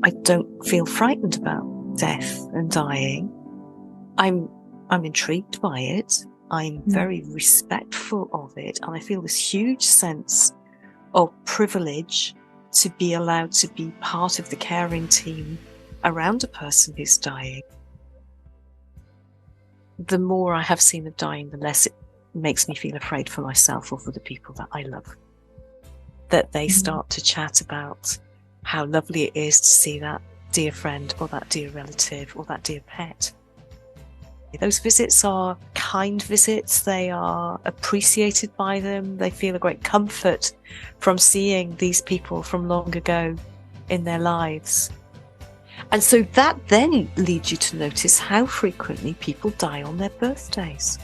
I don't feel frightened about death and dying. I'm intrigued by it. I'm very respectful of it. And I feel this huge sense of privilege to be allowed to be part of the caring team around a person who's dying. The more I have seen of dying, the less it makes me feel afraid for myself or for the people that I love. That they start to chat about how lovely it is to see that dear friend or that dear relative or that dear pet. Those visits are kind visits. They are appreciated by them. They feel a great comfort from seeing these people from long ago in their lives. And so that then leads you to notice how frequently people die on their birthdays.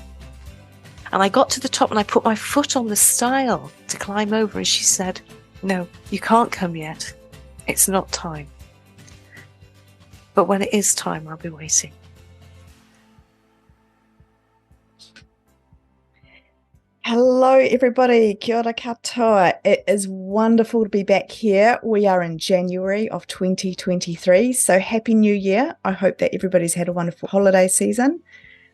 And I got to the top and I put my foot on the stile to climb over, and she said, "No, you can't come yet. It's not time. But when it is time, I'll be waiting." Hello, everybody. Kia ora katoa. It is wonderful to be back here. We are in January of 2023, so Happy New Year. I hope that everybody's had a wonderful holiday season.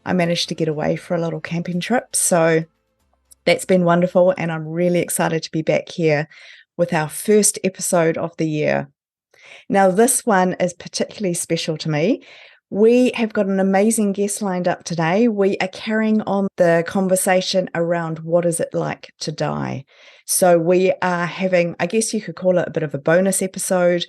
I managed to get away for a little camping trip, so that's been wonderful, and I'm really excited to be back here with our first episode of the year. Now, this one is particularly special to me. We have got an amazing guest lined up today. We are carrying on the conversation around what is it like to die. So we are having, I guess you could call it a bit of a bonus episode,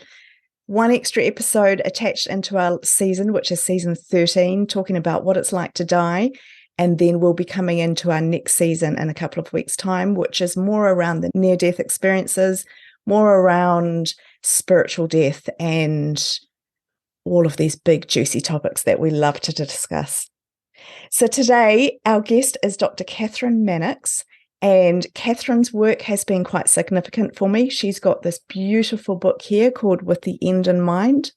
one extra episode attached into our season, which is season 13, talking about what it's like to die. And then we'll be coming into our next season in a couple of weeks' time, which is more around the near-death experiences, more around spiritual death and all of these big juicy topics that we love to discuss. So today our guest is Dr. Kathryn Mannix, and Kathryn's work has been quite significant for me. She's got this beautiful book here called With the End in Mind.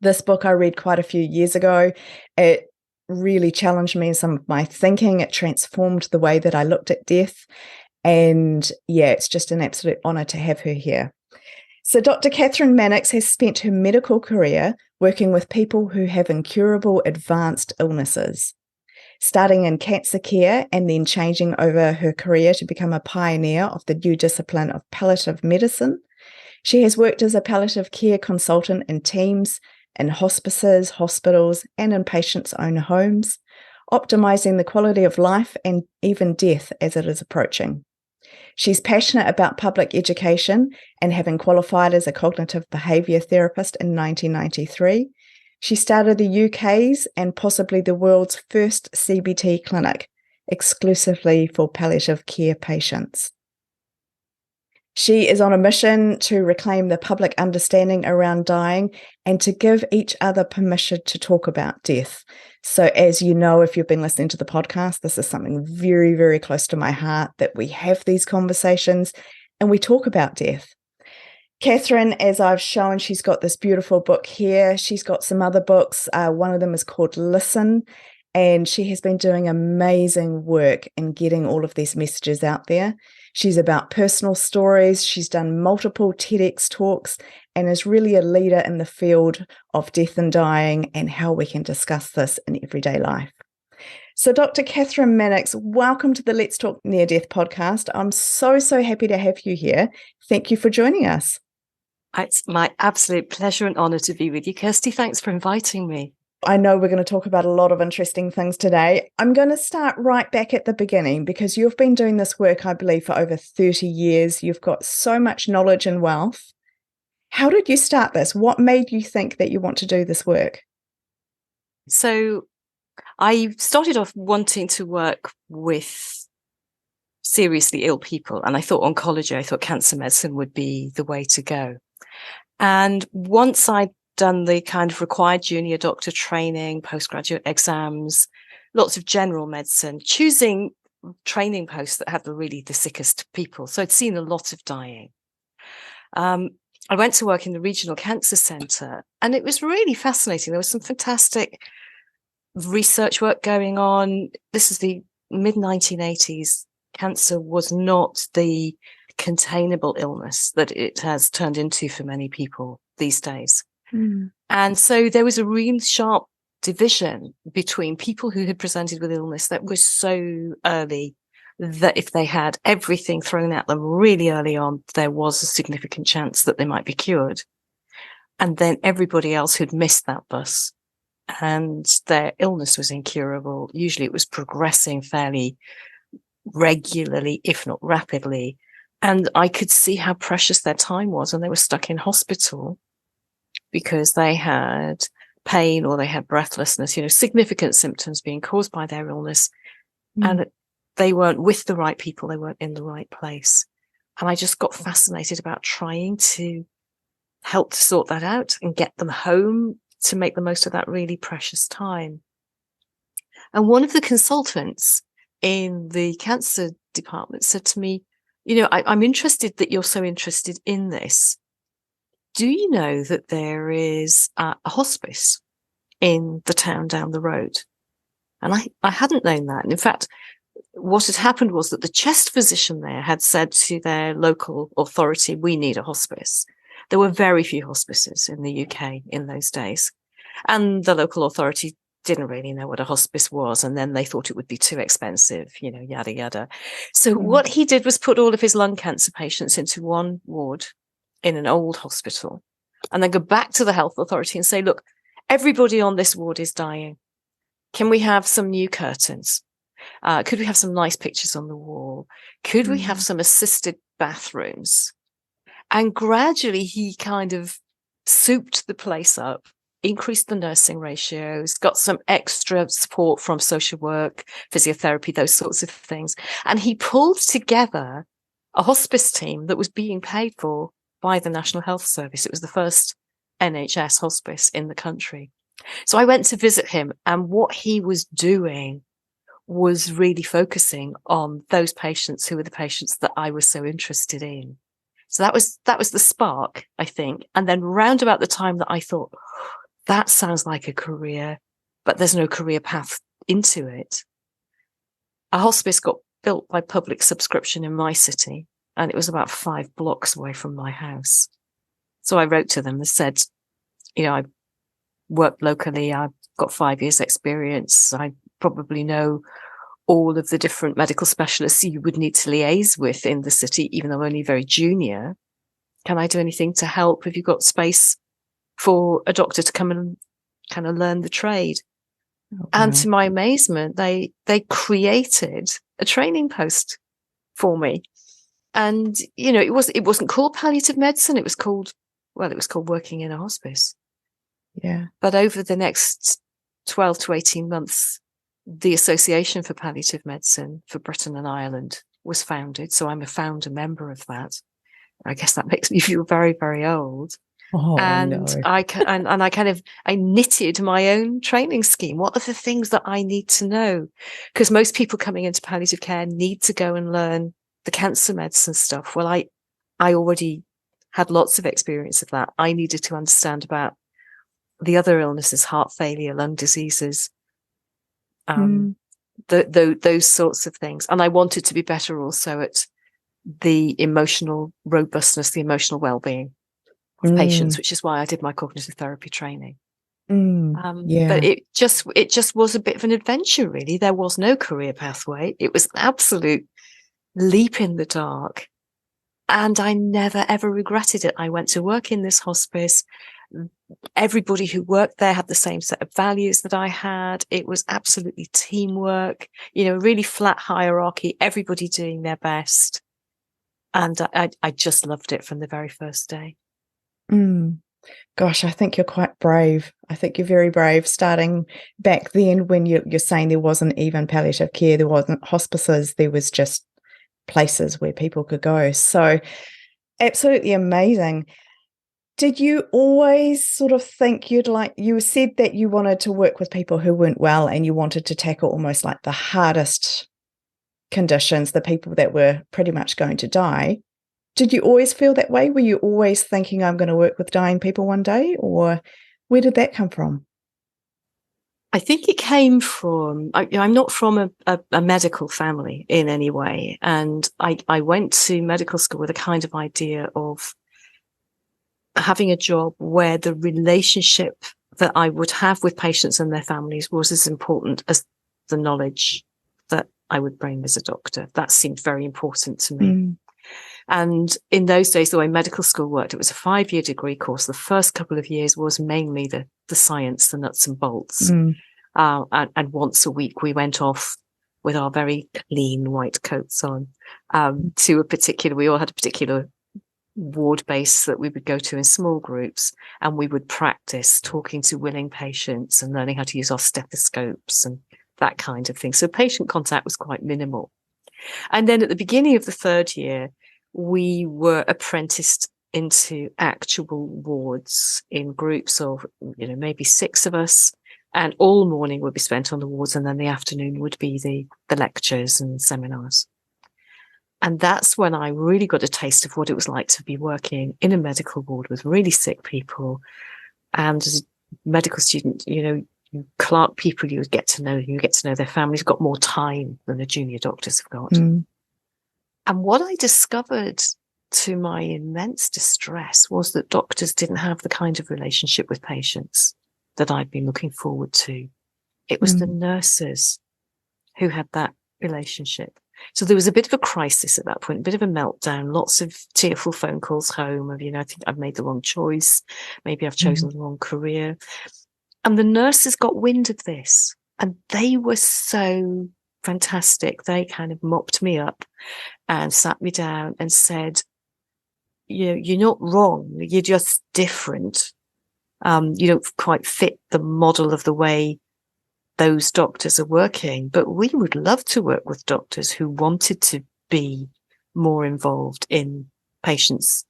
This book I read quite a few years ago. It really challenged me in some of my thinking. It transformed the way that I looked at death. And yeah, it's just an absolute honor to have her here. So Dr. Kathryn Mannix has spent her medical career working with people who have incurable advanced illnesses, starting in cancer care and then changing over her career to become a pioneer of the new discipline of palliative medicine. She has worked as a palliative care consultant in teams, in hospices, hospitals, and in patients' own homes, optimizing the quality of life and even death as it is approaching. She's passionate about public education, and having qualified as a cognitive behaviour therapist in 1993, she started the UK's and possibly the world's first CBT clinic, exclusively for palliative care patients. She is on a mission to reclaim the public understanding around dying and to give each other permission to talk about death. So as you know, if you've been listening to the podcast, this is something very, very close to my heart, that we have these conversations and we talk about death. Kathryn, as I've shown, she's got this beautiful book here. She's got some other books. One of them is called Listen, and she has been doing amazing work in getting all of these messages out there. She's about personal stories. She's done multiple TEDx talks and is really a leader in the field of death and dying and how we can discuss this in everyday life. So Dr. Kathryn Mannix, welcome to the Let's Talk Near Death podcast. I'm so happy to have you here. Thank you for joining us. It's my absolute pleasure and honour to be with you, Kirsty. Thanks for inviting me. I know we're going to talk about a lot of interesting things today. I'm going to start right back at the beginning because you've been doing this work, I believe, for over 30 years. You've got so much knowledge and wealth. How did you start this? What made you think that you want to do this work? So I started off wanting to work with seriously ill people, and I thought oncology, I thought cancer medicine would be the way to go. And once I'd done the kind of required junior doctor training, postgraduate exams, lots of general medicine, choosing training posts that had the sickest people. So I'd seen a lot of dying. I went to work in the regional cancer centre, and it was really fascinating. There was some fantastic research work going on. This is the mid-1980s. Cancer was not the containable illness that it has turned into for many people these days. And so there was a really sharp division between people who had presented with illness that was so early that if they had everything thrown at them really early on, there was a significant chance that they might be cured. And then everybody else who'd missed that bus and their illness was incurable. Usually it was progressing fairly regularly, if not rapidly. And I could see how precious their time was. And they were stuck in hospital because they had pain or they had breathlessness, significant symptoms being caused by their illness. And they weren't with the right people. They weren't in the right place. And I just got fascinated about trying to help to sort that out and get them home to make the most of that really precious time. And one of the consultants in the cancer department said to me, I'm interested that you're so interested in this. Do you know that there is a hospice in the town down the road? And I hadn't known that. And in fact, what had happened was that the chest physician there had said to their local authority, we need a hospice. There were very few hospices in the UK in those days. And the local authority didn't really know what a hospice was. And then they thought it would be too expensive, yada, yada. So what he did was put all of his lung cancer patients into one ward in an old hospital and then go back to the health authority and say, look, everybody on this ward is dying. Can we have some new curtains? Could we have some nice pictures on the wall? Could we have some assisted bathrooms? And gradually he kind of souped the place up, increased the nursing ratios, got some extra support from social work, physiotherapy, those sorts of things. And he pulled together a hospice team that was being paid for by the National Health Service. It was the first NHS hospice in the country. So I went to visit him, and what he was doing was really focusing on those patients who were the patients that I was so interested in. So that was the spark, I think. And then round about the time that I thought, that sounds like a career, but there's no career path into it, a hospice got built by public subscription in my city, and it was about 5 blocks away from my house. So I wrote to them and said, I work locally. I've got 5 years experience. I probably know all of the different medical specialists you would need to liaise with in the city, even though I'm only very junior. Can I do anything to help? Have you got space for a doctor to come and kind of learn the trade? Okay. And to my amazement, they created a training post for me. And, it wasn't called palliative medicine. It was called working in a hospice. Yeah. But over the next 12 to 18 months, the Association for Palliative Medicine for Britain and Ireland was founded. So I'm a founder member of that. I guess that makes me feel very, very old. Oh, and no. I knitted my own training scheme. What are the things that I need to know? Because most people coming into palliative care need to go and learn the cancer medicine stuff. Well, I already had lots of experience of that. I needed to understand about the other illnesses, heart failure, lung diseases, those sorts of things. And I wanted to be better also at the emotional robustness, the emotional well-being of patients, which is why I did my cognitive therapy training. But it just was a bit of an adventure, really. There was no career pathway. It was an absolute leap in the dark. And I never, ever regretted it. I went to work in this hospice. Everybody who worked there had the same set of values that I had. It was absolutely teamwork, really flat hierarchy, everybody doing their best. And I just loved it from the very first day. Gosh, I think you're quite brave. I think you're very brave, starting back then when you're saying there wasn't even palliative care, there wasn't hospices, there was just places where people could go. So absolutely amazing. Did you always sort of think you said that you wanted to work with people who weren't well and you wanted to tackle almost like the hardest conditions, the people that were pretty much going to die. Did you always feel that way? Were you always thinking, I'm going to work with dying people one day? Or where did that come from? I think it came from, I'm not from a medical family in any way. And I went to medical school with a kind of idea of having a job where the relationship that I would have with patients and their families was as important as the knowledge that I would bring as a doctor. That seemed very important to me. And in those days, the way medical school worked, it was a 5-year degree course. The first couple of years was mainly the science, the nuts and bolts. And once a week, we went off with our very clean white coats on to a particular, we all had a particular ward base that we would go to in small groups, and we would practice talking to willing patients and learning how to use our stethoscopes and that kind of thing. So patient contact was quite minimal. And then at the beginning of the 3rd year, we were apprenticed into actual wards in groups of, maybe 6 of us, and all morning would be spent on the wards, and then the afternoon would be the lectures and seminars. And that's when I really got a taste of what it was like to be working in a medical ward with really sick people. And as a medical student, you clerk people, you get to know their families. You've got more time than the junior doctors have got. And what I discovered, to my immense distress, was that doctors didn't have the kind of relationship with patients that I'd been looking forward to. It was the nurses who had that relationship. So there was a bit of a crisis at that point, a bit of a meltdown, lots of tearful phone calls home of, I think I've made the wrong choice. Maybe I've chosen the wrong career. And the nurses got wind of this, and they were so fantastic. They kind of mopped me up and sat me down and said, you're not wrong. You're just different. You don't quite fit the model of the way those doctors are working, but we would love to work with doctors who wanted to be more involved in patients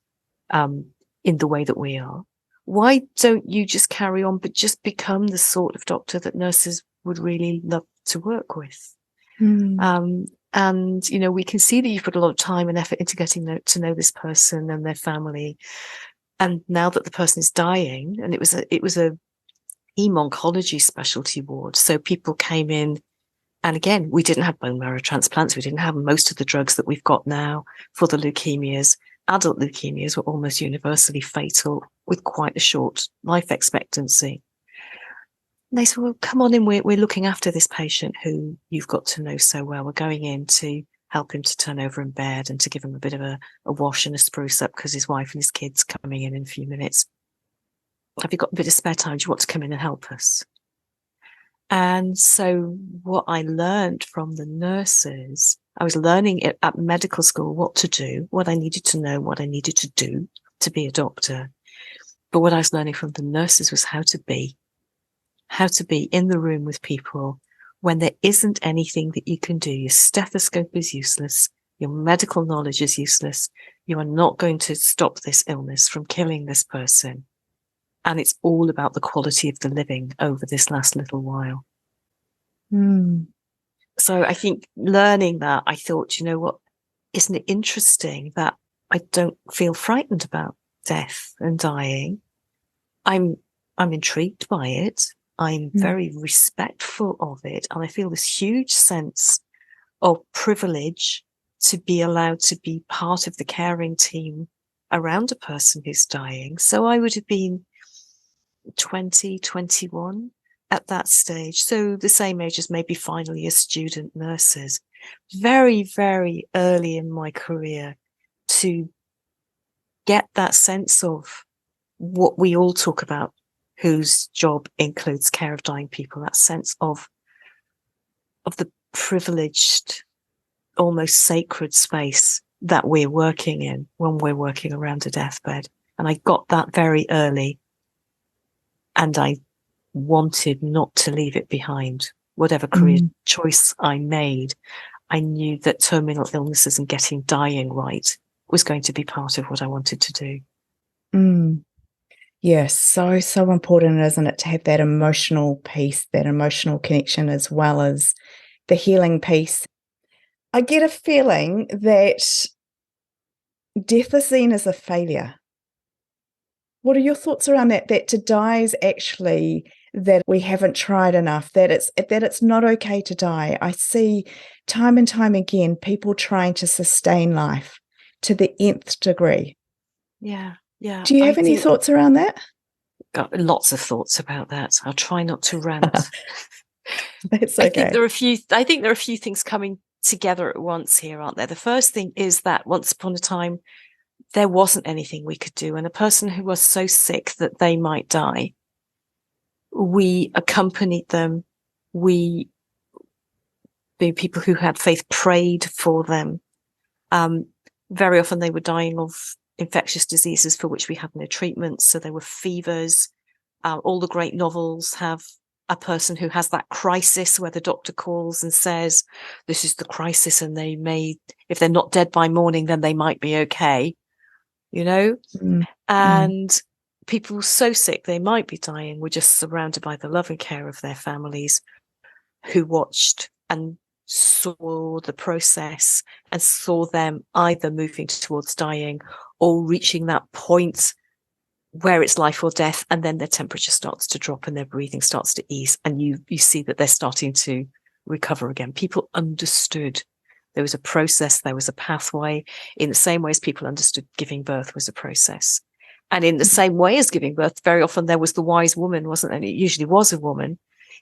in the way that we are. Why don't you just carry on, but just become the sort of doctor that nurses would really love to work with? And, we can see that you've put a lot of time and effort into getting to know this person and their family. And now that the person is dying, and it was a hem-oncology specialty ward. So people came in, and again, we didn't have bone marrow transplants. We didn't have most of the drugs that we've got now for the leukemias. Adult leukemias were almost universally fatal with quite a short life expectancy. And they said, well, come on in. We're looking after this patient who you've got to know so well. We're going in to help him to turn over in bed and to give him a bit of a wash and a spruce up because his wife and his kids coming in a few minutes. Have you got a bit of spare time? Do you want to come in and help us? And so what I learned from the nurses, I was learning at medical school what to do, what I needed to know, what I needed to do to be a doctor. But what I was learning from the nurses was how to be in the room with people when there isn't anything that you can do. Your stethoscope is useless. Your medical knowledge is useless. You are not going to stop this illness from killing this person. And it's all about the quality of the living over this last little while. So I think learning that, I thought, what, isn't it interesting that I don't feel frightened about death and dying? I'm intrigued by it. I'm very respectful of it. And I feel this huge sense of privilege to be allowed to be part of the caring team around a person who's dying. So I would have been 20, 21 at that stage. So the same age as maybe final year student nurses. Very, very early in my career to get that sense of what we all talk about, whose job includes care of dying people, that sense of the privileged, almost sacred space that we're working in when we're working around a deathbed. And I got that very early. And I wanted not to leave it behind. Whatever career choice I made, I knew that terminal illnesses and getting dying right was going to be part of what I wanted to do. Yes, so important, isn't it, to have that emotional piece, that emotional connection, as well as the healing piece. I get a feeling that Defazine is a failure. What are your thoughts around that? That to die is actually that we haven't tried enough, that it's not okay to die. I see time and time again people trying to sustain life to the nth degree. Yeah. Yeah. Do you have any thoughts around that? Got lots of thoughts about that. I'll try not to rant. That's okay. I think there are a few things coming together at once here, aren't there? The first thing is that once upon a time, there wasn't anything we could do. And a person who was so sick that they might die, we accompanied them. The people who had faith prayed for them. Very often they were dying of infectious diseases for which we had no treatment. So there were fevers. All the great novels have a person who has that crisis where the doctor calls and says, this is the crisis, and they may, if they're not dead by morning, then they might be okay, you know? And people so sick they might be dying were just surrounded by the love and care of their families, who watched and saw the process and saw them either moving towards dying or reaching that point where it's life or death, and then their temperature starts to drop and their breathing starts to ease, and you see that they're starting to recover again. People understood there was a process, there was a pathway, in the same way as people understood giving birth was a process. And in the same way as giving birth, very often there was the wise woman, wasn't there? And it usually was a woman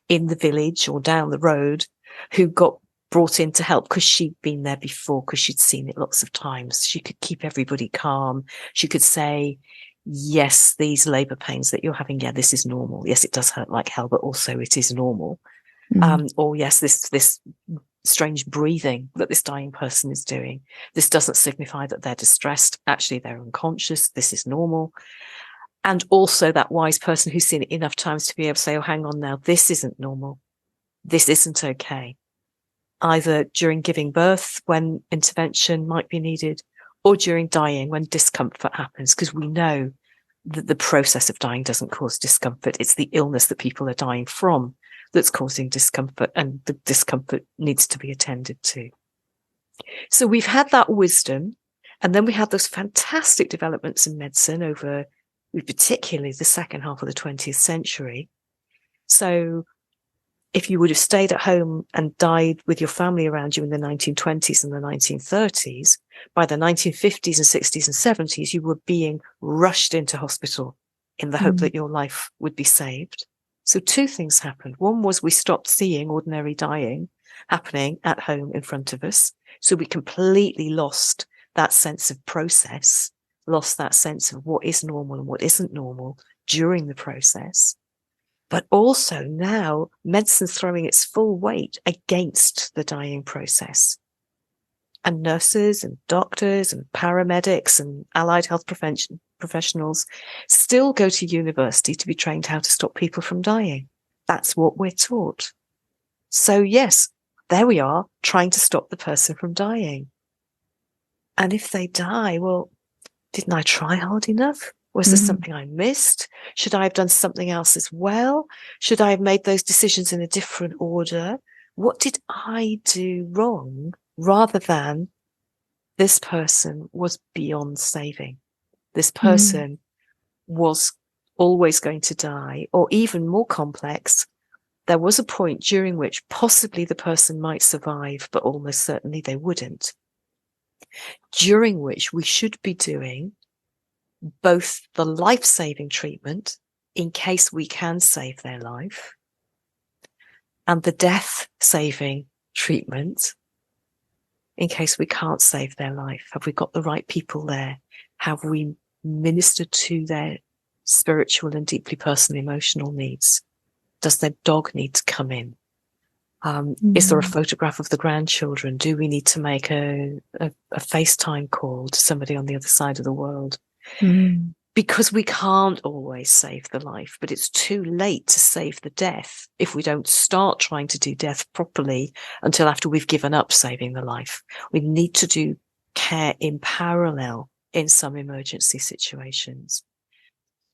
in the village or down the road who got brought in to help because she'd been there before, because she'd seen it lots of times. She could keep everybody calm. She could say, yes, these labor pains that you're having, yeah, this is normal. Yes, it does hurt like hell, but also it is normal. Or yes, this strange breathing that this dying person is doing, this doesn't signify that they're distressed. Actually, they're unconscious. This is normal. And also that wise person who's seen it enough times to be able to say, oh, hang on now, this isn't normal. This isn't okay. Either during giving birth, when intervention might be needed, or during dying, when discomfort happens, because we know that the process of dying doesn't cause discomfort. It's the illness that people are dying from that's causing discomfort, and the discomfort needs to be attended to. So we've had that wisdom, and then we had those fantastic developments in medicine over particularly the second half of the 20th century. So if you would have stayed at home and died with your family around you in the 1920s and the 1930s, by the 1950s and 60s and 70s, you were being rushed into hospital in the hope that your life would be saved. So two things happened. One was we stopped seeing ordinary dying happening at home in front of us. So we completely lost that sense of process, lost that sense of what is normal and what isn't normal during the process. But also now medicine's throwing its full weight against the dying process. And nurses and doctors and paramedics and allied health professionals still go to university to be trained how to stop people from dying. That's what we're taught. So yes, there we are, trying to stop the person from dying. And if they die, well, didn't I try hard enough? Was there something I missed? Should I have done something else as well? Should I have made those decisions in a different order? What did I do wrong? Rather than this person was beyond saving. This person was always going to die, or even more complex, there was a point during which possibly the person might survive, but almost certainly they wouldn't. During which we should be doing both the life-saving treatment in case we can save their life, and the death-saving treatment in case we can't save their life. Have we got the right people there? Have we ministered to their spiritual and deeply personal emotional needs? Does their dog need to come in? Is there a photograph of the grandchildren? Do we need to make a FaceTime call to somebody on the other side of the world? Because we can't always save the life, but it's too late to save the death if we don't start trying to do death properly until after we've given up saving the life. We need to do care in parallel in some emergency situations.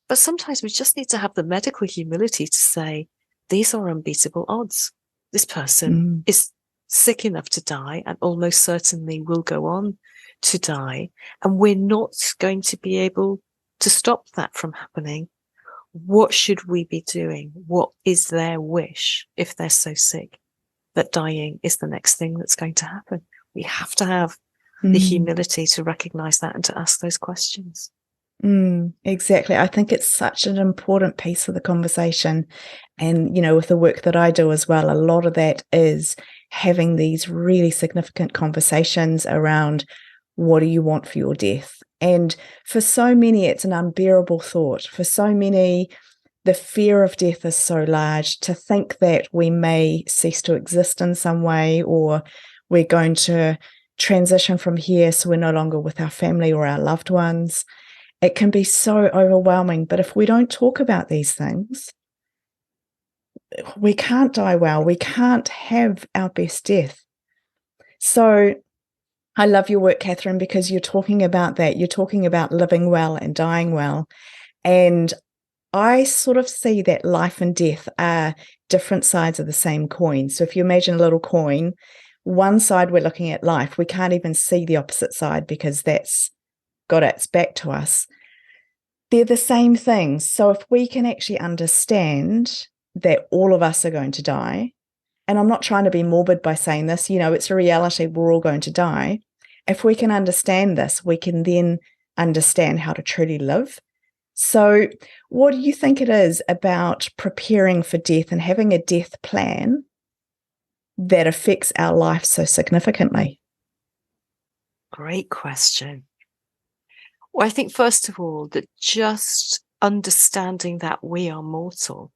But sometimes we just need to have the medical humility to say, these are unbeatable odds. This person is sick enough to die and almost certainly will go on to die. And we're not going to be able to stop that from happening. What should we be doing? What is their wish if they're so sick that dying is the next thing that's going to happen? We have to have the humility to recognize that and to ask those questions. Exactly. I think it's such an important piece of the conversation. And, with the work that I do as well, a lot of that is having these really significant conversations around what do you want for your death? And for so many, it's an unbearable thought. For so many, the fear of death is so large to think that we may cease to exist in some way, or we're going to transition from here so we're no longer with our family or our loved ones. It can be so overwhelming. But if we don't talk about these things, we can't die well. We can't have our best death. So I love your work, Kathryn, because you're talking about that. You're talking about living well and dying well. And I sort of see that life and death are different sides of the same coin. So if you imagine a little coin, one side we're looking at life. We can't even see the opposite side because that's got its back to us. They're the same things. So if we can actually understand that all of us are going to die, and I'm not trying to be morbid by saying this, it's a reality, we're all going to die. If we can understand this, we can then understand how to truly live. So what do you think it is about preparing for death and having a death plan that affects our life so significantly? Great question. Well, I think, first of all, that just understanding that we are mortal,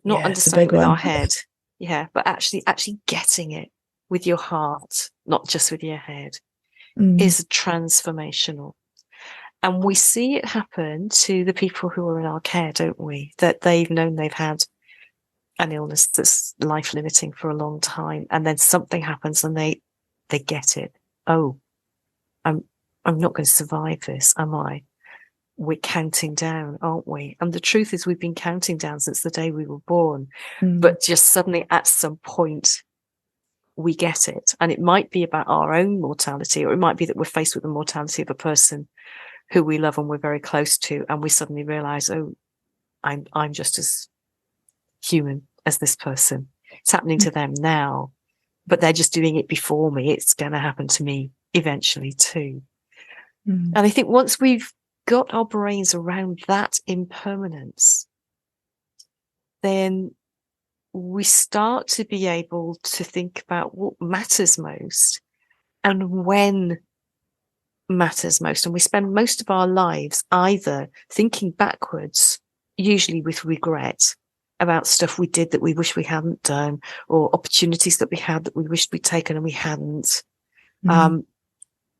not understanding with our head, but actually getting it with your heart, not just with your head, is transformational. And we see it happen to the people who are in our care, don't we? That they've known they've had an illness that's life-limiting for a long time, and then something happens and they get it. Oh, I'm not going to survive this, am I? We're counting down, aren't we? And the truth is we've been counting down since the day we were born. But just suddenly at some point we get it. And it might be about our own mortality, or it might be that we're faced with the mortality of a person who we love and we're very close to, and we suddenly realize, oh, I'm just as human as this person. It's happening to them now, but they're just doing it before me. It's going to happen to me eventually too. And I think once we've got our brains around that impermanence, then we start to be able to think about what matters most and when matters most. And we spend most of our lives either thinking backwards, usually with regret, about stuff we did that we wish we hadn't done, or opportunities that we had that we wished we'd taken and we hadn't.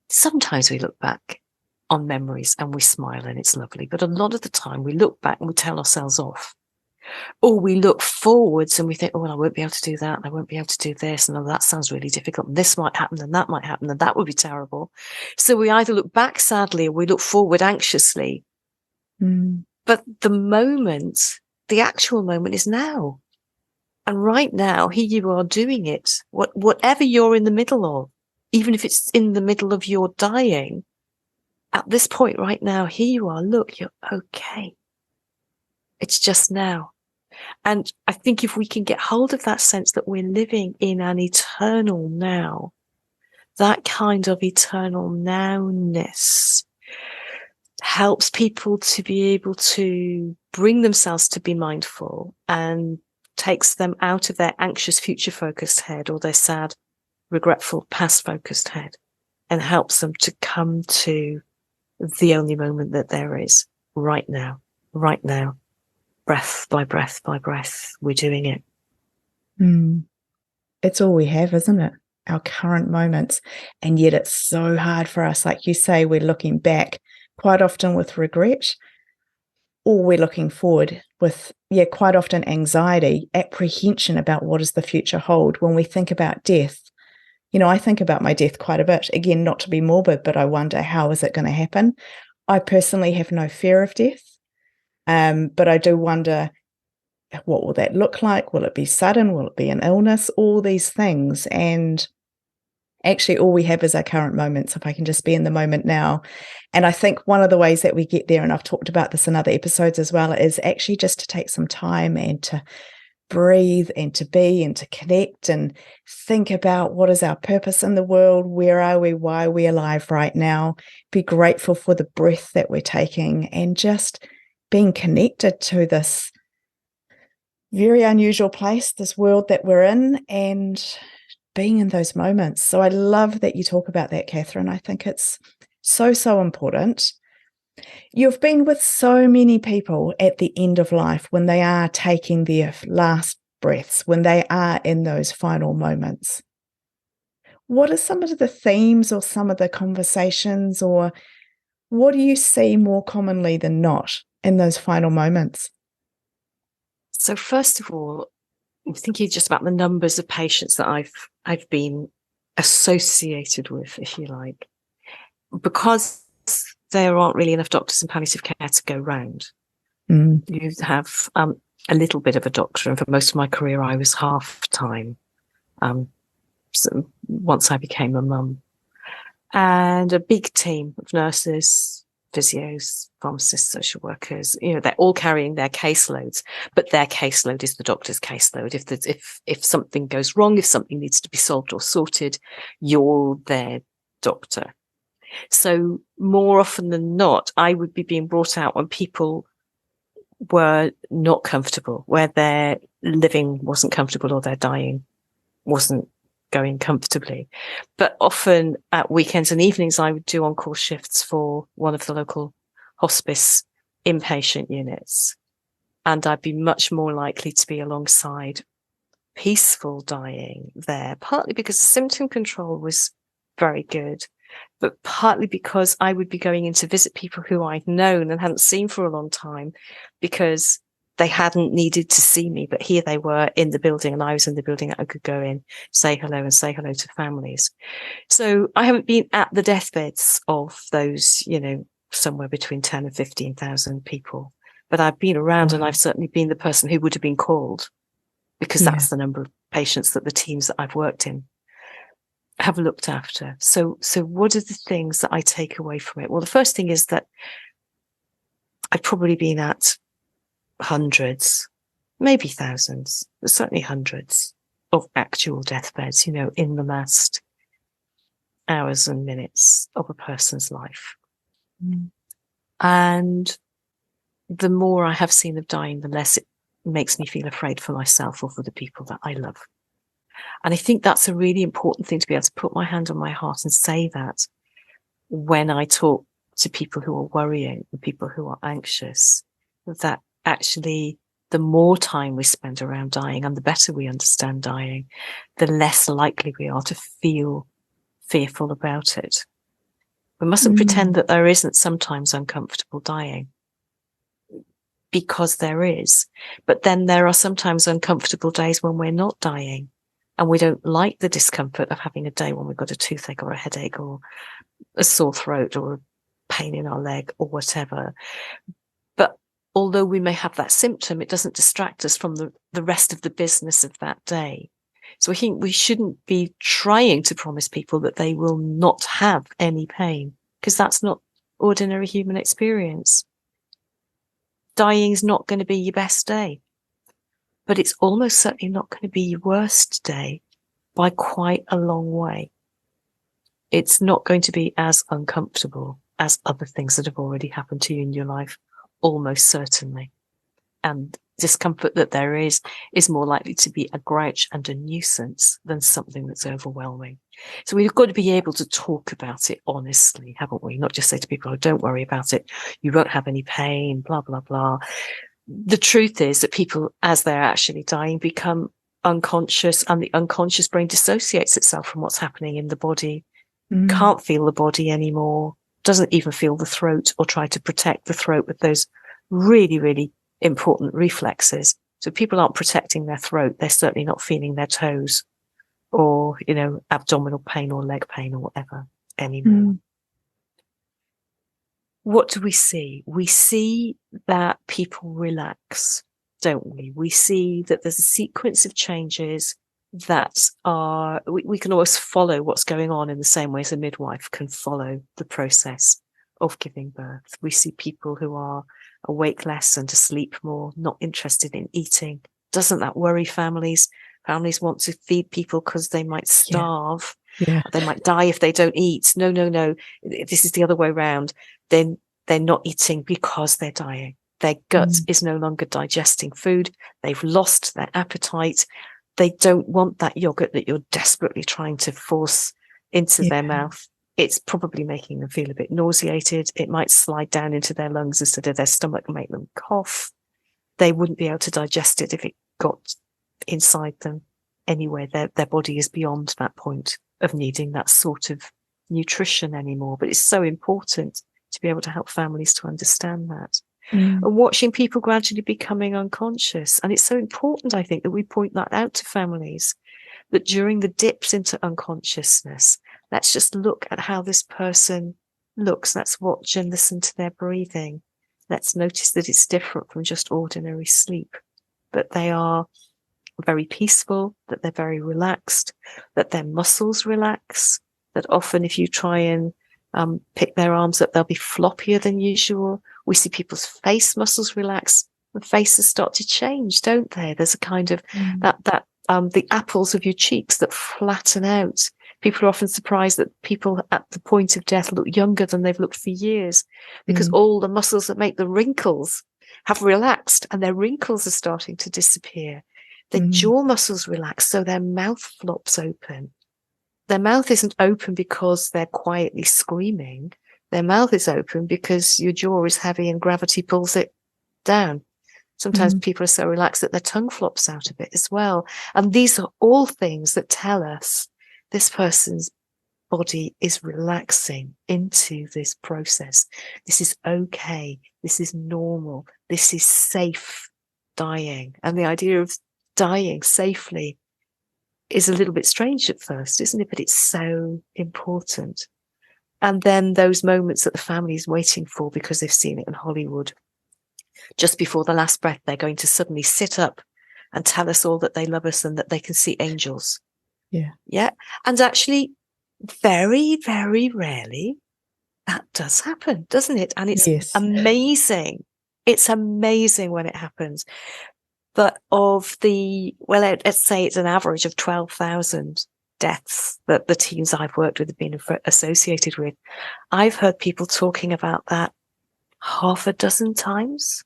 Sometimes we look back on memories and we smile and it's lovely, but a lot of the time we look back and we tell ourselves off. Or we look forwards and we think, oh, well, I won't be able to do that, and I won't be able to do this, and oh, that sounds really difficult, and this might happen, and that might happen, and that would be terrible. So we either look back sadly or we look forward anxiously. But the moment, the actual moment, is now. And right now, here you are doing it. Whatever you're in the middle of, even if it's in the middle of your dying, at this point right now, here you are, look, you're okay. It's just now. And I think if we can get hold of that sense that we're living in an eternal now, that kind of eternal nowness helps people to be able to bring themselves to be mindful, and takes them out of their anxious future-focused head or their sad, regretful, past-focused head, and helps them to come to the only moment that there is, right now, right now. Breath by breath by breath, we're doing it. It's all we have, isn't it? Our current moments. And yet it's so hard for us. Like you say, we're looking back quite often with regret, or we're looking forward with, quite often anxiety, apprehension about what does the future hold. When we think about death, I think about my death quite a bit. Again, not to be morbid, but I wonder, how is it going to happen? I personally have no fear of death. But I do wonder, what will that look like? Will it be sudden? Will it be an illness? All these things. And actually, all we have is our current moments, if I can just be in the moment now. And I think one of the ways that we get there, and I've talked about this in other episodes as well, is actually just to take some time and to breathe and to be and to connect and think about what is our purpose in the world, where are we, why are we alive right now, be grateful for the breath that we're taking, and just being connected to this very unusual place, this world that we're in, and being in those moments. So I love that you talk about that, Kathryn. I think it's so, so important. You've been with so many people at the end of life when they are taking their last breaths, when they are in those final moments. What are some of the themes or some of the conversations, or what do you see more commonly than not in those final moments? So first of all, I'm thinking just about the numbers of patients that I've been associated with, if you like, because there aren't really enough doctors in palliative care to go round. You have a little bit of a doctor, and for most of my career, I was half-time. So once I became a mum, and a big team of nurses, physios, pharmacists, social workers. They're all carrying their caseloads, but their caseload is the doctor's caseload. If something goes wrong, if something needs to be solved or sorted, you're their doctor. So more often than not, I would be being brought out when people were not comfortable, where their living wasn't comfortable or their dying wasn't going comfortably. But often at weekends and evenings, I would do on-call shifts for one of the local hospice inpatient units. And I'd be much more likely to be alongside peaceful dying there, partly because the symptom control was very good, but partly because I would be going in to visit people who I'd known and hadn't seen for a long time because they hadn't needed to see me, but here they were in the building and I was in the building. I could go in, say hello and say hello to families. So I haven't been at the deathbeds of those, somewhere between 10 and 15,000 people, but I've been around and I've certainly been the person who would have been called because that's the number of patients that the teams that I've worked in have looked after. So what are the things that I take away from it? Well, the first thing is that I've probably been at hundreds, maybe thousands, but certainly hundreds of actual deathbeds, in the last hours and minutes of a person's life. And the more I have seen of dying, the less it makes me feel afraid for myself or for the people that I love. And I think that's a really important thing, to be able to put my hand on my heart and say that when I talk to people who are worrying and people who are anxious, that actually the more time we spend around dying and the better we understand dying, the less likely we are to feel fearful about it. We mustn't pretend that there isn't sometimes uncomfortable dying, because there is. But then there are sometimes uncomfortable days when we're not dying and we don't like the discomfort of having a day when we've got a toothache or a headache or a sore throat or a pain in our leg or whatever. But although we may have that symptom, it doesn't distract us from the rest of the business of that day. So I think we shouldn't be trying to promise people that they will not have any pain, because that's not ordinary human experience. Dying's not going to be your best day, but it's almost certainly not going to be your worst day by quite a long way. It's not going to be as uncomfortable as other things that have already happened to you in your life, almost certainly. And discomfort that there is more likely to be a grouch and a nuisance than something that's overwhelming. So we've got to be able to talk about it honestly, haven't we? Not just say to people, oh, don't worry about it, you won't have any pain, blah, blah, blah. The truth is that people, as they're actually dying, become unconscious, and the unconscious brain dissociates itself from what's happening in the body, can't feel the body anymore, doesn't even feel the throat or try to protect the throat with those really, really important reflexes. So people aren't protecting their throat. They're certainly not feeling their toes or, abdominal pain or leg pain or whatever anymore. What do we see? We see that people relax, don't we? We see that there's a sequence of changes that are, we can always follow what's going on in the same way as a midwife can follow the process of giving birth. We see people who are awake less and asleep more, not interested in eating, doesn't that worry families? Families want to feed people because they might starve. Yeah. They might die if they don't eat. No. This is the other way around. Then they're not eating because they're dying. Their gut is no longer digesting food. They've lost their appetite. They don't want that yogurt that you're desperately trying to force into their mouth. It's probably making them feel a bit nauseated. It might slide down into their lungs instead of their stomach and make them cough. They wouldn't be able to digest it if it got inside them anyway. Their body is beyond that point of needing that sort of nutrition anymore. But it's so important to be able to help families to understand that. And watching people gradually becoming unconscious. And it's so important, I think, that we point that out to families, that during the dips into unconsciousness, let's just look at how this person looks. Let's watch and listen to their breathing. Let's notice that it's different from just ordinary sleep, but they are very peaceful, that they're very relaxed, that their muscles relax, that often if you try and pick their arms up, they'll be floppier than usual. We see people's face muscles relax. The faces start to change, don't they? There's a kind of the apples of your cheeks that flatten out. People are often surprised that people at the point of death look younger than they've looked for years, because all the muscles that make the wrinkles have relaxed and their wrinkles are starting to disappear. Their jaw muscles relax, so their mouth flops open. Their mouth isn't open because they're quietly screaming. Their mouth is open because your jaw is heavy and gravity pulls it down. Sometimes people are so relaxed that their tongue flops out a bit as well. And these are all things that tell us this person's body is relaxing into this process. This is okay. This is normal. This is safe dying. And the idea of dying safely is a little bit strange at first, isn't it? But it's so important. And then those moments that the family is waiting for because they've seen it in Hollywood. Just before the last breath, they're going to suddenly sit up and tell us all that they love us and that they can see angels. Yeah. And actually, very, very rarely, that does happen, doesn't it? And it's amazing. It's amazing when it happens. But of let's say it's an average of 12,000 deaths that the teams I've worked with have been associated with. I've heard people talking about that half a dozen times.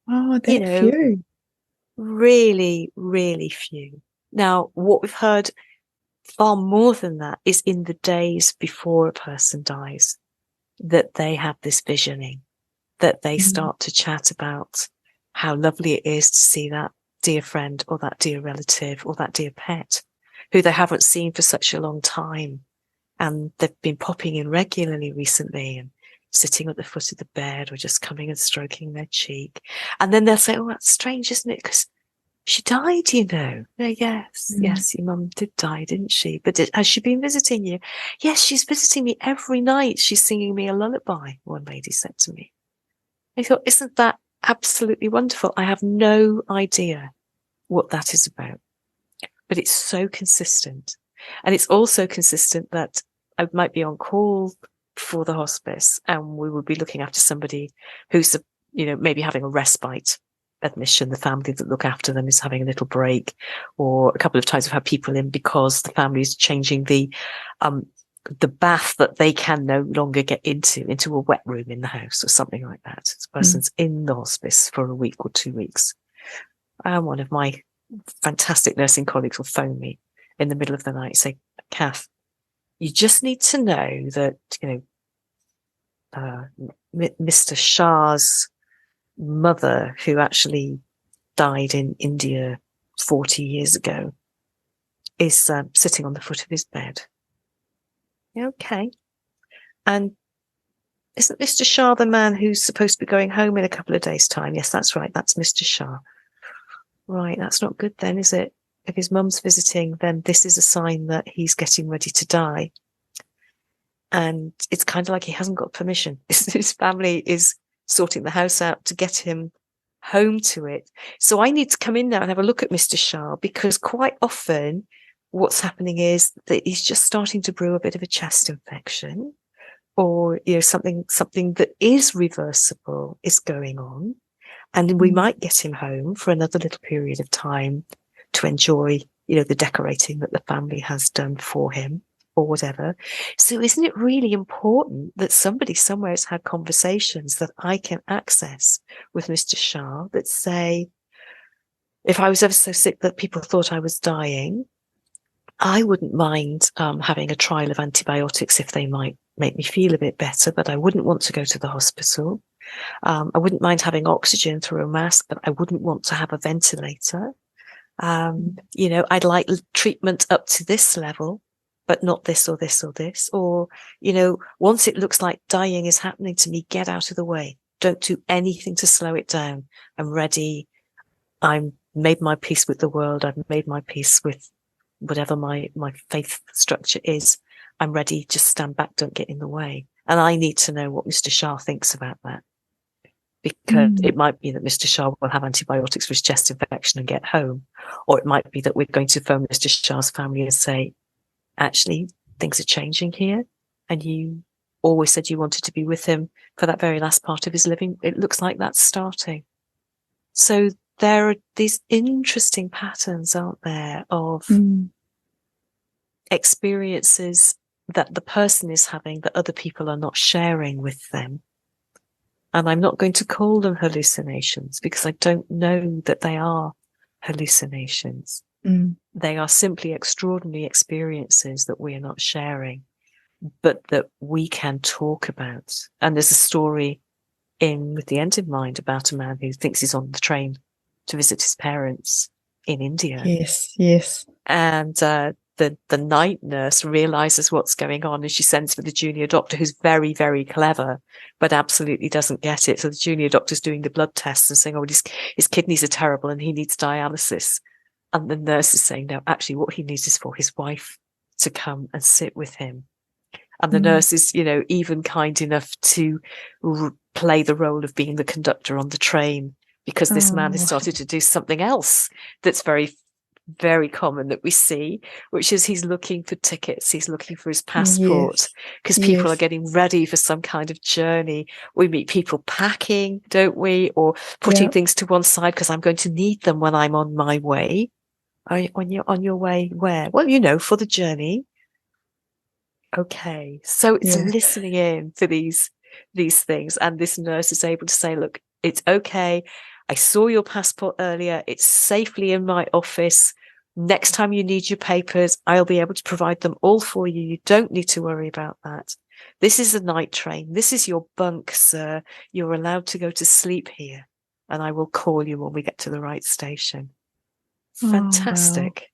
Oh, that few. Really, really few. Now, what we've heard far more than that is in the days before a person dies, that they have this visioning, that they start to chat about how lovely it is to see that dear friend or that dear relative or that dear pet who they haven't seen for such a long time. And they've been popping in regularly recently and sitting at the foot of the bed or just coming and stroking their cheek. And then they'll say, oh, that's strange, isn't it? Because she died, you know. Yes, your mum did die, didn't she? But has she been visiting you? Yes, she's visiting me every night. She's singing me a lullaby, one lady said to me. I thought, isn't that absolutely wonderful? I have no idea what that is about, but it's so consistent. And it's also consistent that I might be on call for the hospice and we would be looking after somebody who's, maybe having a respite admission. The family that look after them is having a little break, or a couple of times we've had people in because the family is changing the bath that they can no longer get into a wet room in the house or something like that. This person's in the hospice for a week or 2 weeks. And one of my fantastic nursing colleagues will phone me in the middle of the night and say, Kath, you just need to know that, Mr. Shah's mother, who actually died in India 40 years ago, is sitting on the foot of his bed. Okay. And isn't Mr. Shah the man who's supposed to be going home in a couple of days' time? Yes, that's right. That's Mr. Shah. Right. That's not good then, is it? If his mum's visiting, then this is a sign that he's getting ready to die. And it's kind of like he hasn't got permission. His family is sorting the house out to get him home to it. So I need to come in now and have a look at Mr. Shah, because quite often what's happening is that he's just starting to brew a bit of a chest infection, or something that is reversible is going on. And we might get him home for another little period of time to enjoy, the decorating that the family has done for him or whatever. So isn't it really important that somebody somewhere has had conversations that I can access with Mr. Shah that say, if I was ever so sick that people thought I was dying, I wouldn't mind having a trial of antibiotics if they might make me feel a bit better, but I wouldn't want to go to the hospital. I wouldn't mind having oxygen through a mask, but I wouldn't want to have a ventilator. I'd like treatment up to this level, but not this or this or this. Or, once it looks like dying is happening to me, get out of the way. Don't do anything to slow it down. I'm ready. I'm made my peace with the world. I've made my peace with whatever my faith structure is. I'm ready. Just stand back. Don't get in the way. And I need to know what Mr. Shah thinks about that. Because it might be that Mr. Shah will have antibiotics for his chest infection and get home. Or it might be that we're going to phone Mr. Shah's family and say, actually, things are changing here. And you always said you wanted to be with him for that very last part of his living. It looks like that's starting. So there are these interesting patterns, aren't there, of experiences that the person is having that other people are not sharing with them. And I'm not going to call them hallucinations because I don't know that they are hallucinations. They are simply extraordinary experiences that we are not sharing, but that we can talk about. And there's a story in With the End in Mind about a man who thinks he's on the train to visit his parents in India. Yes. And the night nurse realizes what's going on, and she sends for the junior doctor, who's very, very clever, but absolutely doesn't get it. So the junior doctor's doing the blood tests and saying, his kidneys are terrible and he needs dialysis. And the nurse is saying, no, actually what he needs is for his wife to come and sit with him. And the nurse is, even kind enough to play the role of being the conductor on the train, because this man has started to do something else that's very, very common that we see, which is he's looking for tickets. He's looking for his passport because people are getting ready for some kind of journey. We meet people packing, don't we? Or putting things to one side because I'm going to need them when I'm on my way. On your way where? Well, for the journey. Okay. So it's listening in for these things. And this nurse is able to say, look, it's okay. I saw your passport earlier. It's safely in my office. Next time you need your papers, I'll be able to provide them all for you. You don't need to worry about that. This is a night train. This is your bunk, sir. You're allowed to go to sleep here. And I will call you when we get to the right station. Fantastic.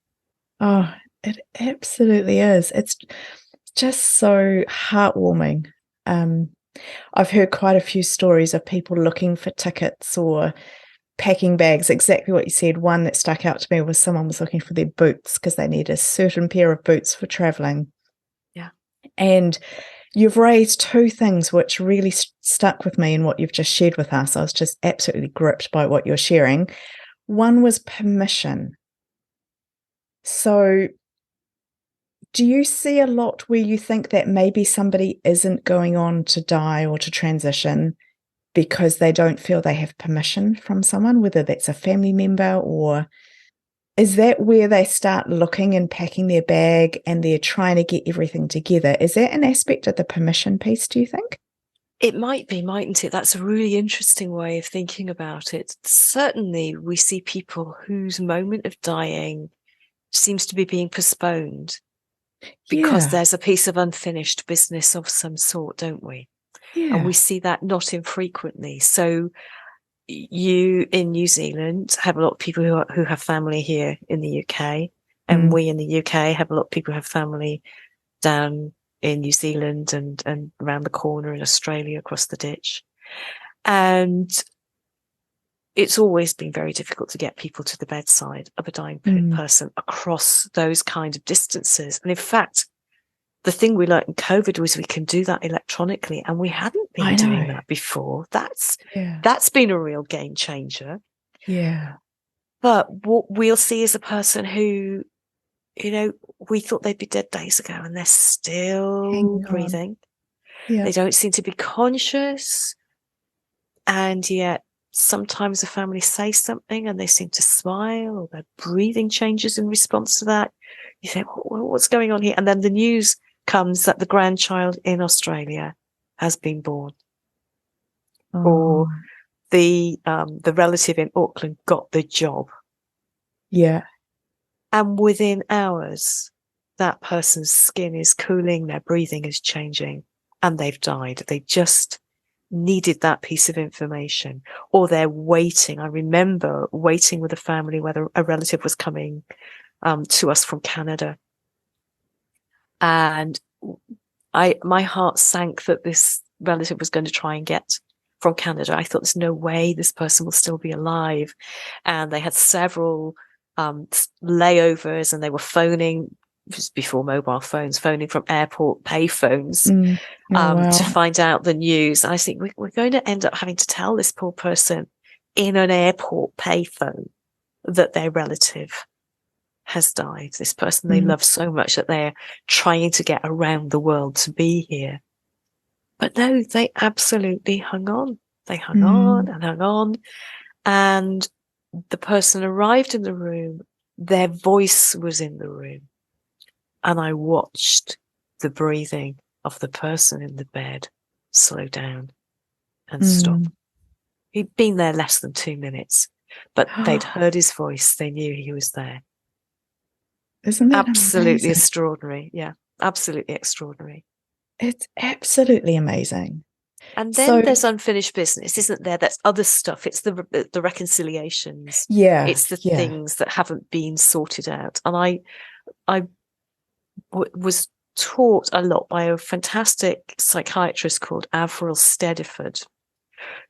Oh, it absolutely is. It's just so heartwarming. I've heard quite a few stories of people looking for tickets or packing bags. Exactly what you said. One that stuck out to me was someone was looking for their boots because they need a certain pair of boots for traveling. Yeah. And you've raised two things which really stuck with me in what you've just shared with us. I was just absolutely gripped by what you're sharing. One was permission. So do you see a lot where you think that maybe somebody isn't going on to die or to transition because they don't feel they have permission from someone, whether that's a family member, or is that where they start looking and packing their bag and they're trying to get everything together? Is that an aspect of the permission piece, do you think? It might be, mightn't it? That's a really interesting way of thinking about it. Certainly, we see people whose moment of dying seems to be being postponed because there's a piece of unfinished business of some sort, don't we? Yeah. And we see that not infrequently. So you in New Zealand have a lot of people who have family here in the UK, and we in the UK have a lot of people who have family down in New Zealand and around the corner in Australia, across the ditch. And it's always been very difficult to get people to the bedside of a dying person across those kind of distances. And in fact, the thing we learned in COVID was we can do that electronically, and we hadn't been doing that before. That's been a real game changer. Yeah. But what we'll see is a person who, we thought they'd be dead days ago, and they're still breathing. Yeah. They don't seem to be conscious, and yet sometimes the family say something and they seem to smile, or their breathing changes in response to that. You think, what's going on here? And then the news comes that the grandchild in Australia has been born. Or the relative in Auckland got the job. Yeah. And within hours, that person's skin is cooling, their breathing is changing, and they've died. They just needed that piece of information. Or they're waiting. I remember waiting with a family where a relative was coming to us from Canada. And my heart sank that this relative was going to try and get from Canada. I thought, there's no way this person will still be alive. And they had several layovers, and they were phoning, just before mobile phones, phoning from airport payphones to find out the news. And I think we're going to end up having to tell this poor person in an airport payphone that their relative has died. This person they love so much that they're trying to get around the world to be here. But no, they absolutely hung on. They hung on and hung on. And the person arrived in the room. Their voice was in the room. And I watched the breathing of the person in the bed slow down and stop. He'd been there less than 2 minutes, but they'd heard his voice. They knew he was there. Isn't that absolutely amazing? Extraordinary? Yeah, absolutely extraordinary. It's absolutely amazing. And then there's unfinished business, isn't there? That's other stuff. It's the reconciliations. Yeah, it's the things that haven't been sorted out. And I was taught a lot by a fantastic psychiatrist called Avril Stediford,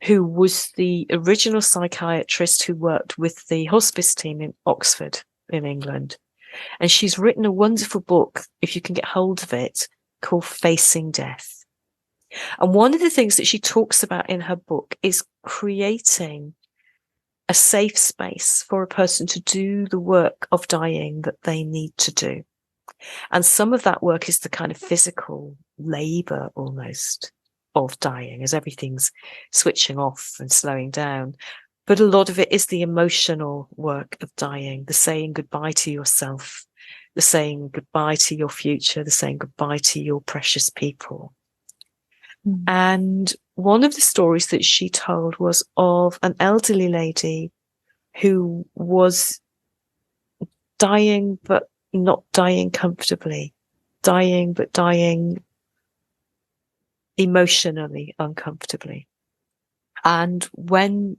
who was the original psychiatrist who worked with the hospice team in Oxford in England. And she's written a wonderful book, if you can get hold of it, called Facing Death. And one of the things that she talks about in her book is creating a safe space for a person to do the work of dying that they need to do. And some of that work is the kind of physical labor almost of dying, as everything's switching off and slowing down. But a lot of it is the emotional work of dying, the saying goodbye to yourself, the saying goodbye to your future, the saying goodbye to your precious people. And one of the stories that she told was of an elderly lady who was dying, but not dying comfortably, dying, but dying emotionally uncomfortably. And when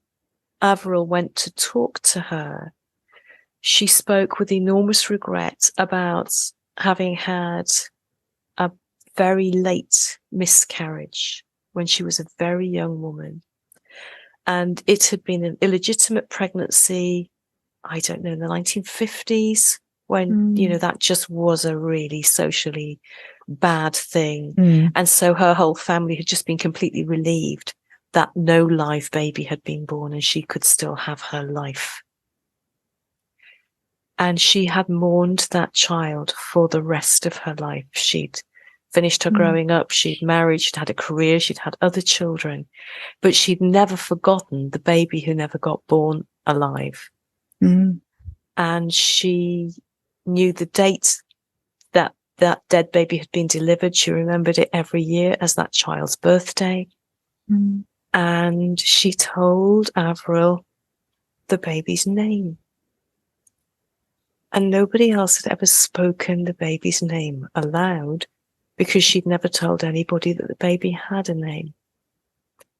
Avril went to talk to her, she spoke with enormous regret about having had a very late miscarriage when she was a very young woman. And it had been an illegitimate pregnancy, I don't know, in the 1950s, when, that just was a really socially bad thing. And so her whole family had just been completely relieved that no live baby had been born and she could still have her life. And she had mourned that child for the rest of her life. She'd finished her growing up, she'd married, she'd had a career, she'd had other children, but she'd never forgotten the baby who never got born alive. And she knew the date that that dead baby had been delivered. She remembered it every year as that child's birthday. And she told Avril the baby's name. And nobody else had ever spoken the baby's name aloud because she'd never told anybody that the baby had a name.